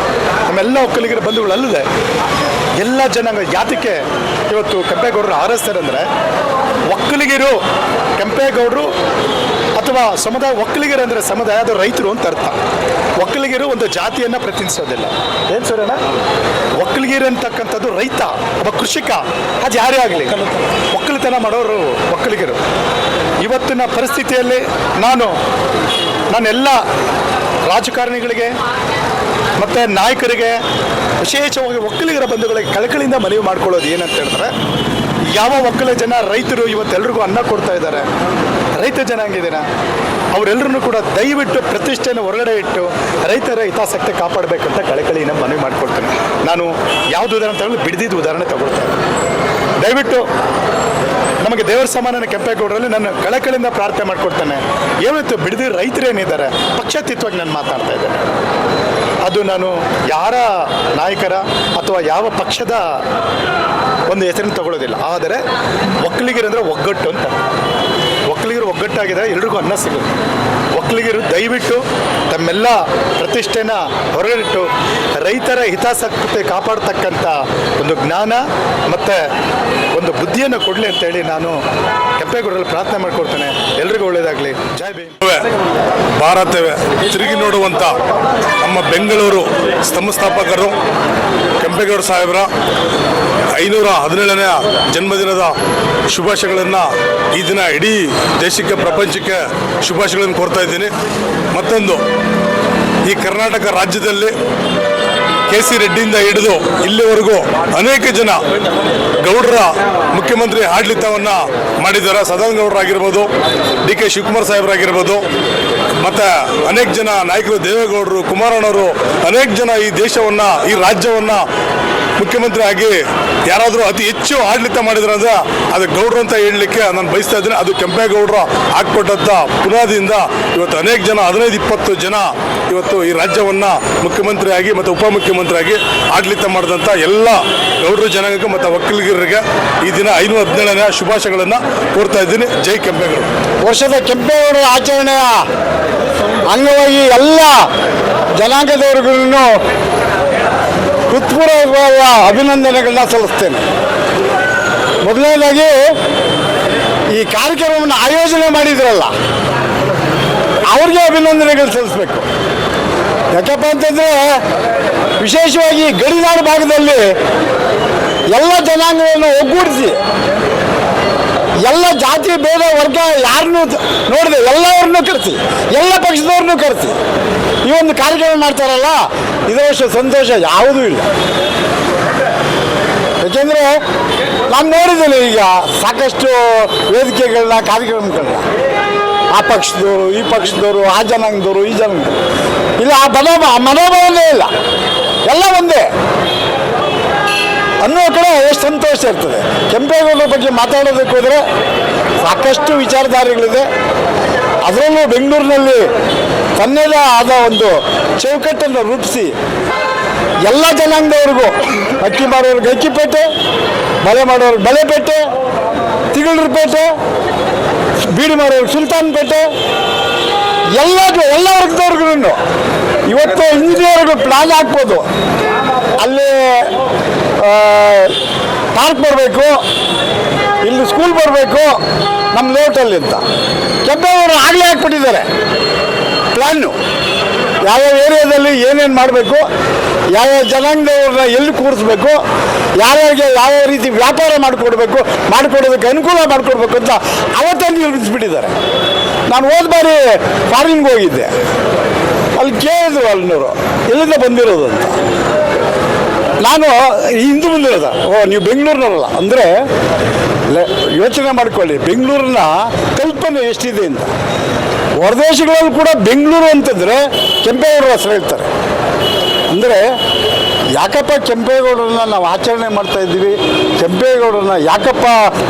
ನಮ್ಮೆಲ್ಲ ಒಕ್ಕಲಿಗರ ಬಂಧುಗಳಲ್ಲದೆ ಎಲ್ಲ ಜನಾಂಗ ಯಾತಕ್ಕೆ ಇವತ್ತು ಕೆಂಪೇಗೌಡರು ಆರಿಸ್ತಾರೆ ಅಂದರೆ, ಒಕ್ಕಲಿಗರು ಕೆಂಪೇಗೌಡರು ಅಥವಾ ಸಮುದಾಯ, ಒಕ್ಕಲಿಗರು ಅಂದರೆ ಸಮುದಾಯ, ಅದು ರೈತರು ಅಂತ ಅರ್ಥ. ಒಕ್ಕಲಿಗರು ಒಂದು ಜಾತಿಯನ್ನು ಪ್ರತಿನಿಧಿಸೋದಿಲ್ಲ. ಏನು ಸೂರ್ಯಣ್ಣ? ಒಕ್ಕಲಿಗರು ಅಂತಕ್ಕಂಥದ್ದು ರೈತ, ಒಬ್ಬ ಕೃಷಿಕ, ಅದು ಯಾರೇ ಆಗಲಿ ಒಕ್ಕಲಿತನ ಮಾಡೋರು ಒಕ್ಕಲಿಗರು. ಇವತ್ತಿನ ಪರಿಸ್ಥಿತಿಯಲ್ಲಿ ನಾನೆಲ್ಲ ರಾಜಕಾರಣಿಗಳಿಗೆ ಮತ್ತು ನಾಯಕರಿಗೆ, ವಿಶೇಷವಾಗಿ ಒಕ್ಕಲಿಗರ ಬಂಧುಗಳಿಗೆ ಕಳಕಳಿಯಿಂದ ಮನವಿ ಮಾಡ್ಕೊಳ್ಳೋದು ಏನಂತ ಹೇಳಿದ್ರೆ, ಯಾವ ಒಕ್ಕಲ ಜನ ರೈತರು ಇವತ್ತೆಲ್ರಿಗೂ ಅನ್ನ ಕೊಡ್ತಾ ಇದ್ದಾರೆ, ರೈತ ಜನಾಂಗಿದ್ದೀರ, ಅವರೆಲ್ಲರೂ ಕೂಡ ದಯವಿಟ್ಟು ಪ್ರತಿಷ್ಠೆಯನ್ನು ಹೊರಗಡೆ ಇಟ್ಟು ರೈತರ ಹಿತಾಸಕ್ತಿ ಕಾಪಾಡಬೇಕಂತ ಕಳಕಳಿಯಿಂದ ಮನವಿ ಮಾಡ್ಕೊಳ್ತೇನೆ. ನಾನು ಯಾವುದು ಉದಾಹರಣೆ ತಗೊಳ್ಳಿ, ಬಿಡದಿದ್ದು ಉದಾಹರಣೆ ತಗೊಳ್ತೇನೆ. ದಯವಿಟ್ಟು ನಮಗೆ ದೇವರ ಸಮಾನ ಕೆಂಪೇಗೌಡರಲ್ಲಿ ನಾನು ಕಳಕಳಿಯಿಂದ ಪ್ರಾರ್ಥನೆ ಮಾಡ್ಕೊಡ್ತೇನೆ. ಇವತ್ತು ಬಿಡದಿ ರೈತರೇನಿದ್ದಾರೆ, ಪಕ್ಷಾತೀತವಾಗಿ ನಾನು ಮಾತಾಡ್ತಾ ಇದ್ದೇನೆ. ಅದು ನಾನು ಯಾರ ನಾಯಕರ ಅಥವಾ ಯಾವ ಪಕ್ಷದ ಒಂದು ಹೆಸರನ್ನು ತಗೊಳ್ಳೋದಿಲ್ಲ. ಆದರೆ ಒಕ್ಕಲಿಗರಂದರೆ ಒಗ್ಗಟ್ಟು ಅಂತ. ಒಕ್ಕಲಿಗರು ಒಗ್ಗಟ್ಟಾಗಿದ್ದರೆ ಎಲ್ರಿಗೂ ಅನ್ನ ಸಿಗುತ್ತೆ. ಒಕ್ಕಲಿಗರು ದಯವಿಟ್ಟು ತಮ್ಮೆಲ್ಲ ಪ್ರತಿಷ್ಠೆನ ಹೊರಗಿಟ್ಟು ರೈತರ ಹಿತಾಸಕ್ತಿ ಕಾಪಾಡ್ತಕ್ಕಂಥ ಒಂದು ಜ್ಞಾನ ಮತ್ತು ಒಂದು ಬುದ್ಧಿಯನ್ನು ಕೊಡಲಿ ಅಂತೇಳಿ ನಾನು ಕೆಂಪೇಗೌಡರಲ್ಲಿ ಪ್ರಾರ್ಥನೆ ಮಾಡ್ಕೊಡ್ತೇನೆ. ಎಲ್ರಿಗೂ ಒಳ್ಳೆಯದಾಗಲಿ. ಜೈ ಭೀಮ್. ಭಾರತವೇ ತಿರುಗಿ ನೋಡುವಂಥ ನಮ್ಮ ಬೆಂಗಳೂರು ಸ್ತಂಭಸ್ಥಾಪಕರು ಕೆಂಪೇಗೌಡ ಸಾಹೇಬರ 517ನೇ ಜನ್ಮದಿನದ ಶುಭಾಶಯಗಳನ್ನು ಈ ದಿನ ಇಡೀ ದೇಶಕ್ಕೆ, ಪ್ರಪಂಚಕ್ಕೆ ಶುಭಾಶಯಗಳನ್ನು ಕೋರ್ತಾ ಇದ್ದೀನಿ. ಮತ್ತೊಂದು, ಈ ಕರ್ನಾಟಕ ರಾಜ್ಯದಲ್ಲಿ ಕೆ ಸಿ ರೆಡ್ಡಿಯಿಂದ ಹಿಡಿದು ಇಲ್ಲಿವರೆಗೂ ಅನೇಕ ಜನ ಗೌಡರ ಮುಖ್ಯಮಂತ್ರಿ ಆಡಳಿತವನ್ನು ಮಾಡಿದ್ದಾರೆ. ಸದಾನಂದ ಗೌಡರಾಗಿರ್ಬೋದು, ಡಿ ಕೆ ಶಿವಕುಮಾರ್ ಸಾಹೇಬರಾಗಿರ್ಬೋದು, ಮತ್ತು ಅನೇಕ ಜನ ನಾಯಕರು, ದೇವೇಗೌಡರು, ಕುಮಾರಣ್ಣವರು, ಅನೇಕ ಜನ ಈ ದೇಶವನ್ನು, ಈ ರಾಜ್ಯವನ್ನು ಮುಖ್ಯಮಂತ್ರಿ ಆಗಿ ಯಾರಾದರೂ ಅತಿ ಹೆಚ್ಚು ಆಡಳಿತ ಮಾಡಿದ್ರೆ ಅಂದರೆ ಅದು ಗೌಡ್ರು ಅಂತ ಹೇಳಲಿಕ್ಕೆ ನಾನು ಬಯಸ್ತಾ ಇದ್ದೀನಿ. ಅದು ಕೆಂಪೇಗೌಡರ ಹಾಕ್ಕೊಟ್ಟಂಥ ಬುನಾದಿಯಿಂದ ಇವತ್ತು ಅನೇಕ ಜನ, 15-20 ಜನ ಇವತ್ತು ಈ ರಾಜ್ಯವನ್ನು ಮುಖ್ಯಮಂತ್ರಿಯಾಗಿ ಮತ್ತು ಉಪಮುಖ್ಯಮಂತ್ರಿಯಾಗಿ ಆಡಳಿತ ಮಾಡಿದಂಥ ಎಲ್ಲ ಗೌಡ್ರ ಜನಾಂಗಕ್ಕೆ ಮತ್ತು ಒಕ್ಕಲಿಗರಿಗೆ ಈ ದಿನ 517ನೇ ಶುಭಾಶಯಗಳನ್ನು ಕೋರ್ತಾ ಇದ್ದೀನಿ. ಜೈ ಕೆಂಪೇಗೌಡ. ವರ್ಷದ ಕೆಂಪೇಗೌಡರ ಆಚರಣೆಯ ಅಂಗವಾಗಿ ಎಲ್ಲ ಜನಾಂಗದವರಿಗೂ ಹೃತ್ಪೂರ್ವಕವಾದ ಅಭಿನಂದನೆಗಳನ್ನ ಸಲ್ಲಿಸ್ತೇನೆ. ಮೊದಲನೇದಾಗಿ ಈ ಕಾರ್ಯಕ್ರಮವನ್ನು ಆಯೋಜನೆ ಮಾಡಿದ್ರಲ್ಲ, ಅವ್ರಿಗೆ ಅಭಿನಂದನೆಗಳು ಸಲ್ಲಿಸಬೇಕು. ಯಾಕಪ್ಪ ಅಂತಂದರೆ, ವಿಶೇಷವಾಗಿ ಗಡಿನಾಡು ಭಾಗದಲ್ಲಿ ಎಲ್ಲ ಜನಾಂಗವನ್ನು ಒಗ್ಗೂಡಿಸಿ, ಎಲ್ಲ ಜಾತಿ ಭೇದ ವರ್ಗ ಯಾರನ್ನೂ ನೋಡಿದೆ ಎಲ್ಲರನ್ನೂ ಕರೆಸಿ, ಎಲ್ಲ ಪಕ್ಷದವ್ರನ್ನೂ ಕರೆಸಿ ಈ ಒಂದು ಕಾರ್ಯಕ್ರಮ ಮಾಡ್ತಾರಲ್ಲ, ಇದರಷ್ಟು ಸಂತೋಷ ಯಾವುದೂ ಇಲ್ಲ. ಯಾಕೆಂದರೆ ನಾನು ನೋಡಿದ್ದೇನೆ ಈಗ ಸಾಕಷ್ಟು ವೇದಿಕೆಗಳನ್ನ, ಕಾರ್ಯಕ್ರಮಗಳನ್ನ, ಆ ಪಕ್ಷದವರು, ಈ ಪಕ್ಷದವರು, ಆ ಜನಾಂಗದವರು, ಈ ಜನಾಂಗದವರು ಇಲ್ಲ, ಆ ಮನೋಭಾವನೇ ಇಲ್ಲ, ಎಲ್ಲ ಒಂದೇ ಅನ್ನೋ ಕಡೆ ಎಷ್ಟು ಸಂತೋಷ ಇರ್ತದೆ. ಕೆಂಪೇಗೌಡರ ಬಗ್ಗೆ ಮಾತಾಡೋದಕ್ಕೆ ಹೋದರೆ ಸಾಕಷ್ಟು ವಿಚಾರಧಾರೆಗಳಿದೆ. ಅದರಲ್ಲೂ ಬೆಂಗಳೂರಿನಲ್ಲಿ ತನ್ನದೇ ಆದ ಒಂದು ಚೌಕಟ್ಟನ್ನು ರೂಪಿಸಿ ಎಲ್ಲ ಜನಾಂಗದವ್ರಿಗೂ, ಅಕ್ಕಿ ಮಾರೋರಿಗೆ ಅಕ್ಕಿಪೇಟೆ, ಬಳೆ ಮಾಡೋರಿಗೆ ಬಳೆಪೇಟೆ, ತಿಗಳರ ಪೇಟೆ, ಬೀಡಿ ಮಾರೋರಿಗೆ ಸುಲ್ತಾನ್ ಪೇಟೆ, ಎಲ್ಲ ವರ್ಗದವ್ರಿಗೂ ಇವತ್ತು ಇಂಜಿನಿಯರ್ಗಳು ಪ್ಲಾನ್ ಹಾಕ್ಬೋದು, ಅಲ್ಲಿ ಪಾರ್ಕ್ ಬರಬೇಕು, ಇಲ್ಲಿ ಸ್ಕೂಲ್ ಬರಬೇಕು ನಮ್ಮ ಲೇಔಟಲ್ಲಿ ಅಂತ ಕೆಂಪೇಗೌಡರು ಆಗಲೇ ಹಾಕ್ಬಿಟ್ಟಿದ್ದಾರೆ ಪ್ಲ್ಯಾನ್ನು. ಯಾವ್ಯಾವ ಏರಿಯಾದಲ್ಲಿ ಏನೇನು ಮಾಡಬೇಕು, ಯಾವ್ಯಾವ ಜನಾಂಗದವ್ರನ್ನ ಎಲ್ಲಿ ಕೂರಿಸ್ಬೇಕು, ಯಾರ್ಯಾರಿಗೆ ಯಾವ್ಯಾವ ರೀತಿ ವ್ಯಾಪಾರ ಮಾಡಿಕೊಡೋದಕ್ಕೆ ಅನುಕೂಲ ಮಾಡಿಕೊಡ್ಬೇಕು ಅಂತ ಅವತ್ತೇ ನಿಲ್ಲಿಸ್ಬಿಟ್ಟಿದ್ದಾರೆ. ನಾನು ಹೋದ ಬಾರಿ ಫಾರಿನ್ಗೆ ಹೋಗಿದ್ದೆ, ಅಲ್ಲಿ ಕೇಳಿದ್ರು ಹೇಳಿದ್ರು ಅಲ್ಲಿನವರು ಎಲ್ಲಿಂದ ಬಂದಿರೋದು ಅಂತ. ನಾನು ಹಿಂದೆ ಬಂದಿರೋದ. ನೀವು ಬೆಂಗಳೂರಿನವರಲ್ಲ ಅಂದರೆ ಯೋಚನೆ ಮಾಡ್ಕೊಳ್ಳಿ, ಬೆಂಗಳೂರಿನ ಕಲ್ಪನೆ ಎಷ್ಟಿದೆ ಅಂತ. ಹೊರದೇಶಗಳಲ್ಲಿ ಕೂಡ ಬೆಂಗಳೂರು ಅಂತಂದರೆ ಕೆಂಪೇಗೌಡರ ಹೆಸರು ಹೇಳ್ತಾರೆ. ಅಂದರೆ ಯಾಕಪ್ಪ ಕೆಂಪೇಗೌಡರನ್ನ ನಾವು ಆಚರಣೆ ಮಾಡ್ತಾ ಇದ್ದೀವಿ, ಕೆಂಪೇಗೌಡರನ್ನ ಯಾಕಪ್ಪ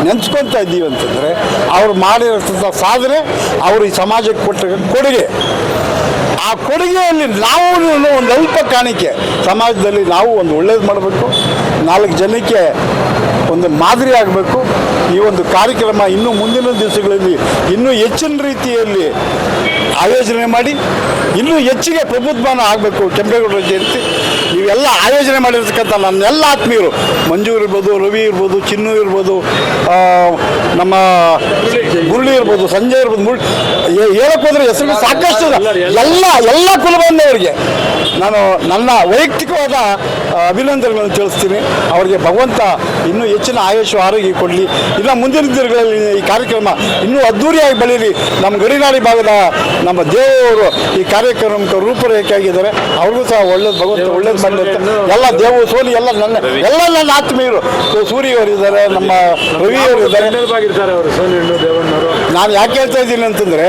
ನೆನೆಸ್ಕೊತಾ ಇದ್ದೀವಿ ಅಂತಂದರೆ ಅವ್ರು ಮಾಡಿರೋಂಥ ಸಾಧನೆ, ಅವರು ಈ ಸಮಾಜಕ್ಕೆ ಕೊಟ್ಟ ಕೊಡುಗೆ. ಆ ಕೊಡುಗೆಯಲ್ಲಿ ನಾವು ಒಂದು ಅಲ್ಪ ಕಾಣಿಕೆ, ಸಮಾಜದಲ್ಲಿ ನಾವು ಒಂದು ಒಳ್ಳೇದು ಮಾಡಬೇಕು, 4 ಜನಕ್ಕೆ ಒಂದು ಮಾದರಿ ಆಗಬೇಕು. ಈ ಒಂದು ಕಾರ್ಯಕ್ರಮ ಇನ್ನೂ ಮುಂದಿನ ದಿವಸಗಳಲ್ಲಿ ಇನ್ನೂ ಹೆಚ್ಚಿನ ರೀತಿಯಲ್ಲಿ ಆಯೋಜನೆ ಮಾಡಿ ಇನ್ನೂ ಹೆಚ್ಚಿಗೆ ಪ್ರಬುದ್ಧಮಾನ ಆಗಬೇಕು. ಕೆಂಪೇಗೌಡರ ಜಯಂತಿ ನೀವೆಲ್ಲ ಆಯೋಜನೆ ಮಾಡಿರ್ತಕ್ಕಂಥ ನನ್ನೆಲ್ಲ ಆತ್ಮೀಯರು, ಮಂಜು ಇರ್ಬೋದು, ರವಿ ಇರ್ಬೋದು, ಚಿನ್ನು ಇರ್ಬೋದು, ನಮ್ಮ ಮುರಳಿ ಇರ್ಬೋದು, ಸಂಜಯ್ ಇರ್ಬೋದು, ಹೇಳಕ್ಕೆ ಹೋದರೆ ಹೆಸರು ಸಾಕಷ್ಟು ಎಲ್ಲ ಕುಲಬಂಧವರಿಗೆ ನಾನು ನನ್ನ ವೈಯಕ್ತಿಕವಾದ ಅಭಿನಂದನೆಗಳನ್ನು ತಿಳಿಸ್ತೀನಿ. ಅವರಿಗೆ ಭಗವಂತ ಇನ್ನೂ ಹೆಚ್ಚಿನ ಆಯುಷ್ ಆರೋಗ್ಯ ಕೊಡಲಿ. ಇನ್ನು ಮುಂದಿನ ದಿನಗಳಲ್ಲಿ ಈ ಕಾರ್ಯಕ್ರಮ ಇನ್ನೂ ಅದ್ಧೂರಿಯಾಗಿ ಬೆಳೀಲಿ. ನಮ್ಮ ಗಡಿನಾಡಿ ಭಾಗದ ನಮ್ಮ ದೇವರು ಈ ಕಾರ್ಯಕ್ರಮಕ್ಕೆ ರೂಪರೇಖೆ ಆಗಿದ್ದಾರೆ. ಅವ್ರಿಗೂ ಸಹ ಒಳ್ಳೇದು, ಭಗವಂತ ಒಳ್ಳೇದು ಮಾಡಲಿ ಅಂತ ಎಲ್ಲ ದೇವರು ಸೋಲಿ ಎಲ್ಲ ನನ್ನ ಆತ್ಮೀಯರು. ಸೂರ್ಯವರು ಇದ್ದಾರೆ, ನಮ್ಮ ರವಿಯವರು ಇದ್ದಾರೆ. ನಾನು ಯಾಕೆ ಹೇಳ್ತಾ ಇದ್ದೀನಿ ಅಂತಂದರೆ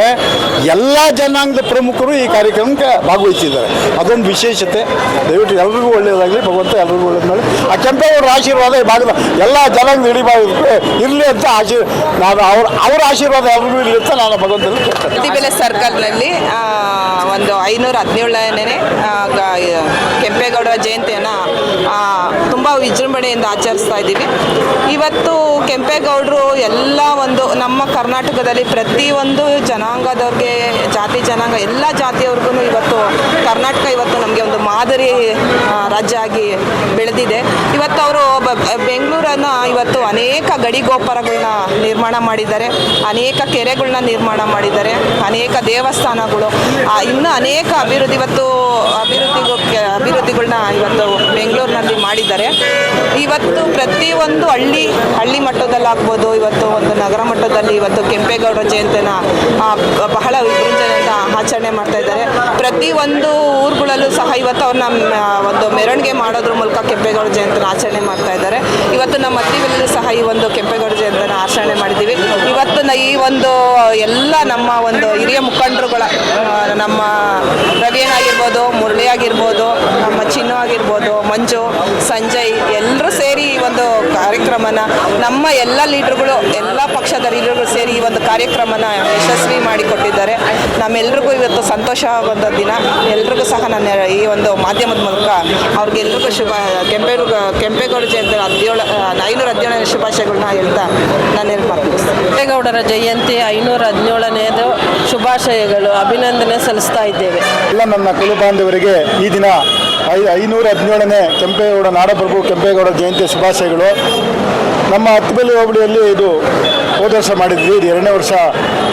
ಎಲ್ಲ ಜನಾಂಗದ ಪ್ರಮುಖರು ಈ ಕಾರ್ಯಕ್ರಮಕ್ಕೆ ಭಾಗವಹಿಸಿದ್ದಾರೆ. ಅದೊಂದು ವಿಶೇಷತೆ. ದಯವಿಟ್ಟು ಎಲ್ರಿಗೂ ಒಳ್ಳೆಯದಾಗಲಿ, ಭಗವಂತ ಎಲ್ರಿಗೂ ಒಳ್ಳೇದು ಮಾಡಿ. ಆ ಕೆಂಪೇಗೌಡರ ಆಶೀರ್ವಾದ ಈ ಭಾಗದ ಎಲ್ಲ ಜನಾಂಗದ ಇಡೀ ಭಾಗಕ್ಕೆ ಇರಲಿ ಅಂತ ನಾನು ಅವರ ಆಶೀರ್ವಾದ ಎಲ್ರಿಗೂ ಇರಲಿ ಅಂತ ನಾನು ಭಗವಂತನಲ್ಲಿ ಕೇಳ್ತೇನೆ. ಅತ್ತಿಬೆಲೆ ಸರ್ಕಲ್ನಲ್ಲಿ ಒಂದು 517ನೇ ಕೆಂಪೇಗೌಡರ ಜಯಂತಿಯನ್ನು ತುಂಬ ವಿಜೃಂಭಣೆಯಿಂದ ಆಚರಿಸ್ತಾ ಇದ್ದೀವಿ. ಇವತ್ತು ಕೆಂಪೇಗೌಡರು ಎಲ್ಲ ಒಂದು ನಮ್ಮ ಕರ್ನಾಟಕದಲ್ಲಿ ಪ್ರತಿಯೊಂದು ಜನಾಂಗದವ್ರಿಗೆ, ಜಾತಿ ಜನಾಂಗ ಎಲ್ಲ ಜಾತಿಯವ್ರಿಗೂ ಇವತ್ತು ಕರ್ನಾಟಕ ಇವತ್ತು ನಮಗೆ ಒಂದು ಮಾದರಿ ರಾಜ್ಯ ಆಗಿ ಬೆಳೆದಿದೆ. ಇವತ್ತು ಅವರು ಬೆಂಗಳೂರನ್ನು ಇವತ್ತು ಅನೇಕ ಗಡಿ ಗೋಪುರಗಳನ್ನ ನಿರ್ಮಾಣ ಮಾಡಿದ್ದಾರೆ, ಅನೇಕ ಕೆರೆಗಳನ್ನ ನಿರ್ಮಾಣ ಮಾಡಿದ್ದಾರೆ, ಅನೇಕ ದೇವಸ್ಥಾನಗಳು, ಇನ್ನೂ ಅನೇಕ ಅಭಿವೃದ್ಧಿಗಳನ್ನ ಇವತ್ತು ಬೆಂಗಳೂರಿನಲ್ಲಿ ಮಾಡಿದ್ದಾರೆ. ಇವತ್ತು ಪ್ರತಿಯೊಂದು ಹಳ್ಳಿ ಮಟ್ಟದಲ್ಲಾಗ್ಬೋದು, ಇವತ್ತು ಒಂದು ನಗರ ಮಟ್ಟದಲ್ಲಿ ಇವತ್ತು ಕೆಂಪೇಗೌಡರ ಜಯಂತಿನ ಬಹಳ ವಿಜೃಂಭಣೆಯಿಂದ ಆಚರಣೆ ಮಾಡ್ತಾ ಇದ್ದಾರೆ. ಪ್ರತಿಯೊಂದು ಊರುಗಳಲ್ಲೂ ಸಹ ಇವತ್ತು ಅವ್ರನ್ನ ಒಂದು ಮೆರವಣಿಗೆ ಮಾಡೋದ್ರ ಮೂಲಕ ಕೆಂಪೇಗೌಡ ಜಯಂತಿನ ಆಚರಣೆ ಮಾಡ್ತಾ ಇದ್ದಾರೆ. ಇವತ್ತು ನಮ್ಮ ಅತ್ತಿಬೆಲೆಯಲ್ಲೂ ಸಹ ಈ ಒಂದು ಕೆಂಪೇಗೌಡ ಜಯಂತಿನ ಆಚರಣೆ ಮಾಡಿದ್ದೀವಿ. ಇವತ್ತು ಈ ಒಂದು ಎಲ್ಲ ನಮ್ಮ ಒಂದು ಹಿರಿಯ ಮುಖಂಡರುಗಳ, ನಮ್ಮ ರವಿ ಆಗಿರ್ಬೋದು, ಮುರಳಿ ಆಗಿರ್ಬೋದು, ನಮ್ಮ ಚಿನ್ನು ಆಗಿರ್ಬೋದು, ಮಂಜು, ಸಂಜಯ್ ಎಲ್ಲರೂ ಸೇರಿ ಈ ಒಂದು ಕಾರ್ಯಕ್ರಮನ, ನಮ್ಮ ಎಲ್ಲ ಲೀಡರ್ಗಳು, ಎಲ್ಲ ಪಕ್ಷದ ಲೀಡರ್ಗಳು ಸೇರಿ ಈ ಒಂದು ಕಾರ್ಯಕ್ರಮನ ಯಶಸ್ವಿ ಮಾಡಿಕೊಟ್ಟಿದ್ದಾರೆ. ನಮ್ಮೆಲ್ರಿಗೂ ಇವತ್ತು ಸಂತೋಷ ಆಗುವಂಥ ದಿನ. ಎಲ್ರಿಗೂ ಸಹ ನಾನು ಈ ಒಂದು ಮಾಧ್ಯಮದ ಮೂಲಕ ಅವ್ರಿಗೆಲ್ರಿಗೂ ಕೆಂಪೇಗೌಡ ಜಯಂತಿ 517ನೇ ಶುಭಾಶಯಗಳನ್ನ ಹೇಳ್ತಾ ನಾನು ಹೇಳ್ತೀನಿ. ಕೆಂಪೇಗೌಡರ ಜಯಂತಿ 517ನೇದು ಶುಭಾಶಯಗಳು, ಅಭಿನಂದನೆ ಸಲ್ಲಿಸ್ತಾ ಇದ್ದೇವೆ. ಎಲ್ಲ ನನ್ನ ಕುಲ ಬಾಂಧವರಿಗೆ ಈ ದಿನ 517ನೇ ಕೆಂಪೇಗೌಡ ನಾಡಪ್ರಭು ಕೆಂಪೇಗೌಡ ಜಯಂತಿ ಶುಭಾಶಯಗಳು. ನಮ್ಮ ಅತ್ತಿಬೆಲೆ ಹೋಬಳಿಯಲ್ಲಿ ಇದು ಹೋದ ವರ್ಷ ಮಾಡಿದ್ವಿ, ಇದು 2ನೇ ವರ್ಷ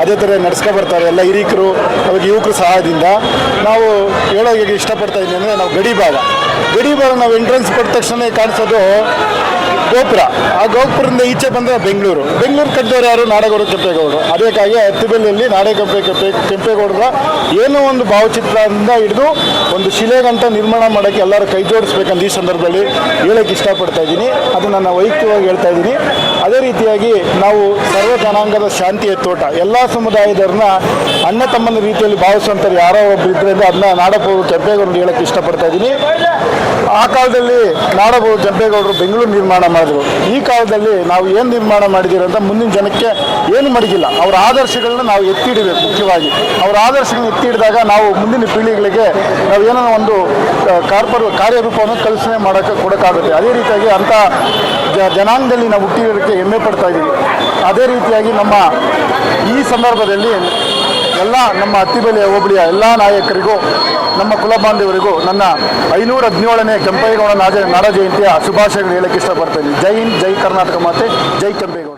ಅದೇ ಥರ ನಡೆಸ್ಕೊ ಬರ್ತಾರೆ ಎಲ್ಲ ಹಿರಿಕರು, ಅವಾಗ ಯುವಕರ ಸಹಾಯದಿಂದ. ನಾವು ಹೇಳೋಕೆ ಇಷ್ಟಪಡ್ತಾ ಇದ್ದೀನಿ ಅಂದರೆ, ನಾವು ಗಡಿ ಭಾಗ ನಾವು ಎಂಟ್ರೆನ್ಸ್ ಕೊಟ್ಟ ತಕ್ಷಣ ಕಾಣಿಸೋದು ಗೋಪುರ. ಆ ಗೋಪುರದಿಂದ ಈಚೆ ಬಂದರೆ ಬೆಂಗಳೂರು ಕಟ್ಟಿದವರು ಯಾರು? ನಾಡಗೌಡ ಕೆಂಪೇಗೌಡರು. ಅದಕ್ಕಾಗಿ ಅತ್ತಿಬೆಲೆಯಲ್ಲಿ ಕೆಂಪೇಗೌಡರ ಏನೋ ಒಂದು ಭಾವಚಿತ್ರದಿಂದ ಹಿಡಿದು ಒಂದು ಶಿಲೆಗಂಟ ನಿರ್ಮಾಣ ಮಾಡೋಕ್ಕೆ ಎಲ್ಲರೂ ಕೈ ಜೋಡಿಸ್ಬೇಕಂತ ಈ ಸಂದರ್ಭದಲ್ಲಿ ಹೇಳೋಕ್ಕೆ ಇಷ್ಟಪಡ್ತಾ ಇದ್ದೀನಿ. ಅದು ನನ್ನ ವೈಯಕ್ತಿಕವಾಗಿ ಹೇಳ್ತಾ ಇದ್ದೀನಿ. ಅದೇ ರೀತಿಯಾಗಿ ನಾವು ಸರ್ವ ಜನಾಂಗದ ಶಾಂತಿಯ ತೋಟ, ಎಲ್ಲ ಸಮುದಾಯದವ್ರನ್ನ ಅಣ್ಣ ತಮ್ಮನ ರೀತಿಯಲ್ಲಿ ಭಾವಿಸುವಂಥವ್ರು ಯಾರೋ ಒಬ್ಬರು ಇದ್ದರೆ ಅದನ್ನ ನಾಡಪ್ರಭು ಕೆಂಪೇಗೌಡರು ಹೇಳೋಕ್ಕೆ ಇಷ್ಟಪಡ್ತಾ ಇದ್ದೀನಿ. ಆ ಕಾಲದಲ್ಲಿ ನಾಡಪ್ರಭು ಕೆಂಪೇಗೌಡರು ಬೆಂಗಳೂರು ನಿರ್ಮಾಣ ಮಾಡಿದ್ರು. ಈ ಕಾಲದಲ್ಲಿ ನಾವು ಏನು ನಿರ್ಮಾಣ ಮಾಡಿದ್ದೀವಿ ಅಂತ ಮುಂದಿನ ಜನಕ್ಕೆ ಏನು ಮಡಗಿಲ್ಲ. ಅವರ ಆದರ್ಶಗಳನ್ನ ನಾವು ಎತ್ತಿಡಬೇಕು. ಮುಖ್ಯವಾಗಿ ಅವರ ಆದರ್ಶಗಳನ್ನ ಎತ್ತಿಡಿದಾಗ ನಾವು ಮುಂದಿನ ಪೀಳಿಗೆಗಳಿಗೆ ನಾವು ಏನೋ ಒಂದು ಕಾರ್ಯರೂಪವನ್ನು ಕಲ್ಪನೆ ಕೊಡೋಕ್ಕಾಗುತ್ತೆ. ಅದೇ ರೀತಿಯಾಗಿ ಅಂಥ ಜನಾಂಗದಲ್ಲಿ ನಾವು ಹುಟ್ಟಿರೋದಕ್ಕೆ ಹೆಮ್ಮೆ ಪಡ್ತಾ ಇದ್ದೀವಿ. ಅದೇ ರೀತಿಯಾಗಿ ನಮ್ಮ ಈ ಸಂದರ್ಭದಲ್ಲಿ ಎಲ್ಲ ನಮ್ಮ ಅತ್ತಿಬೆಲೆ ಹೋಬಳಿಯ ಎಲ್ಲ ನಾಯಕರಿಗೂ, ನಮ್ಮ ಕುಲ ಬಾಂಧವರಿಗೂ ನನ್ನ 517ನೇ ಕೆಂಪೇಗೌಡ ನಾಡ ಜಯಂತಿಯ ಶುಭಾಶಯಗಳು ಹೇಳಕ್ಕೆ ಇಷ್ಟಪಡ್ತೀನಿ. ಜೈ ಹಿಂದ್, ಜೈ ಕರ್ನಾಟಕ ಮಾತೆ, ಜೈ ಕೆಂಪೇಗೌಡ.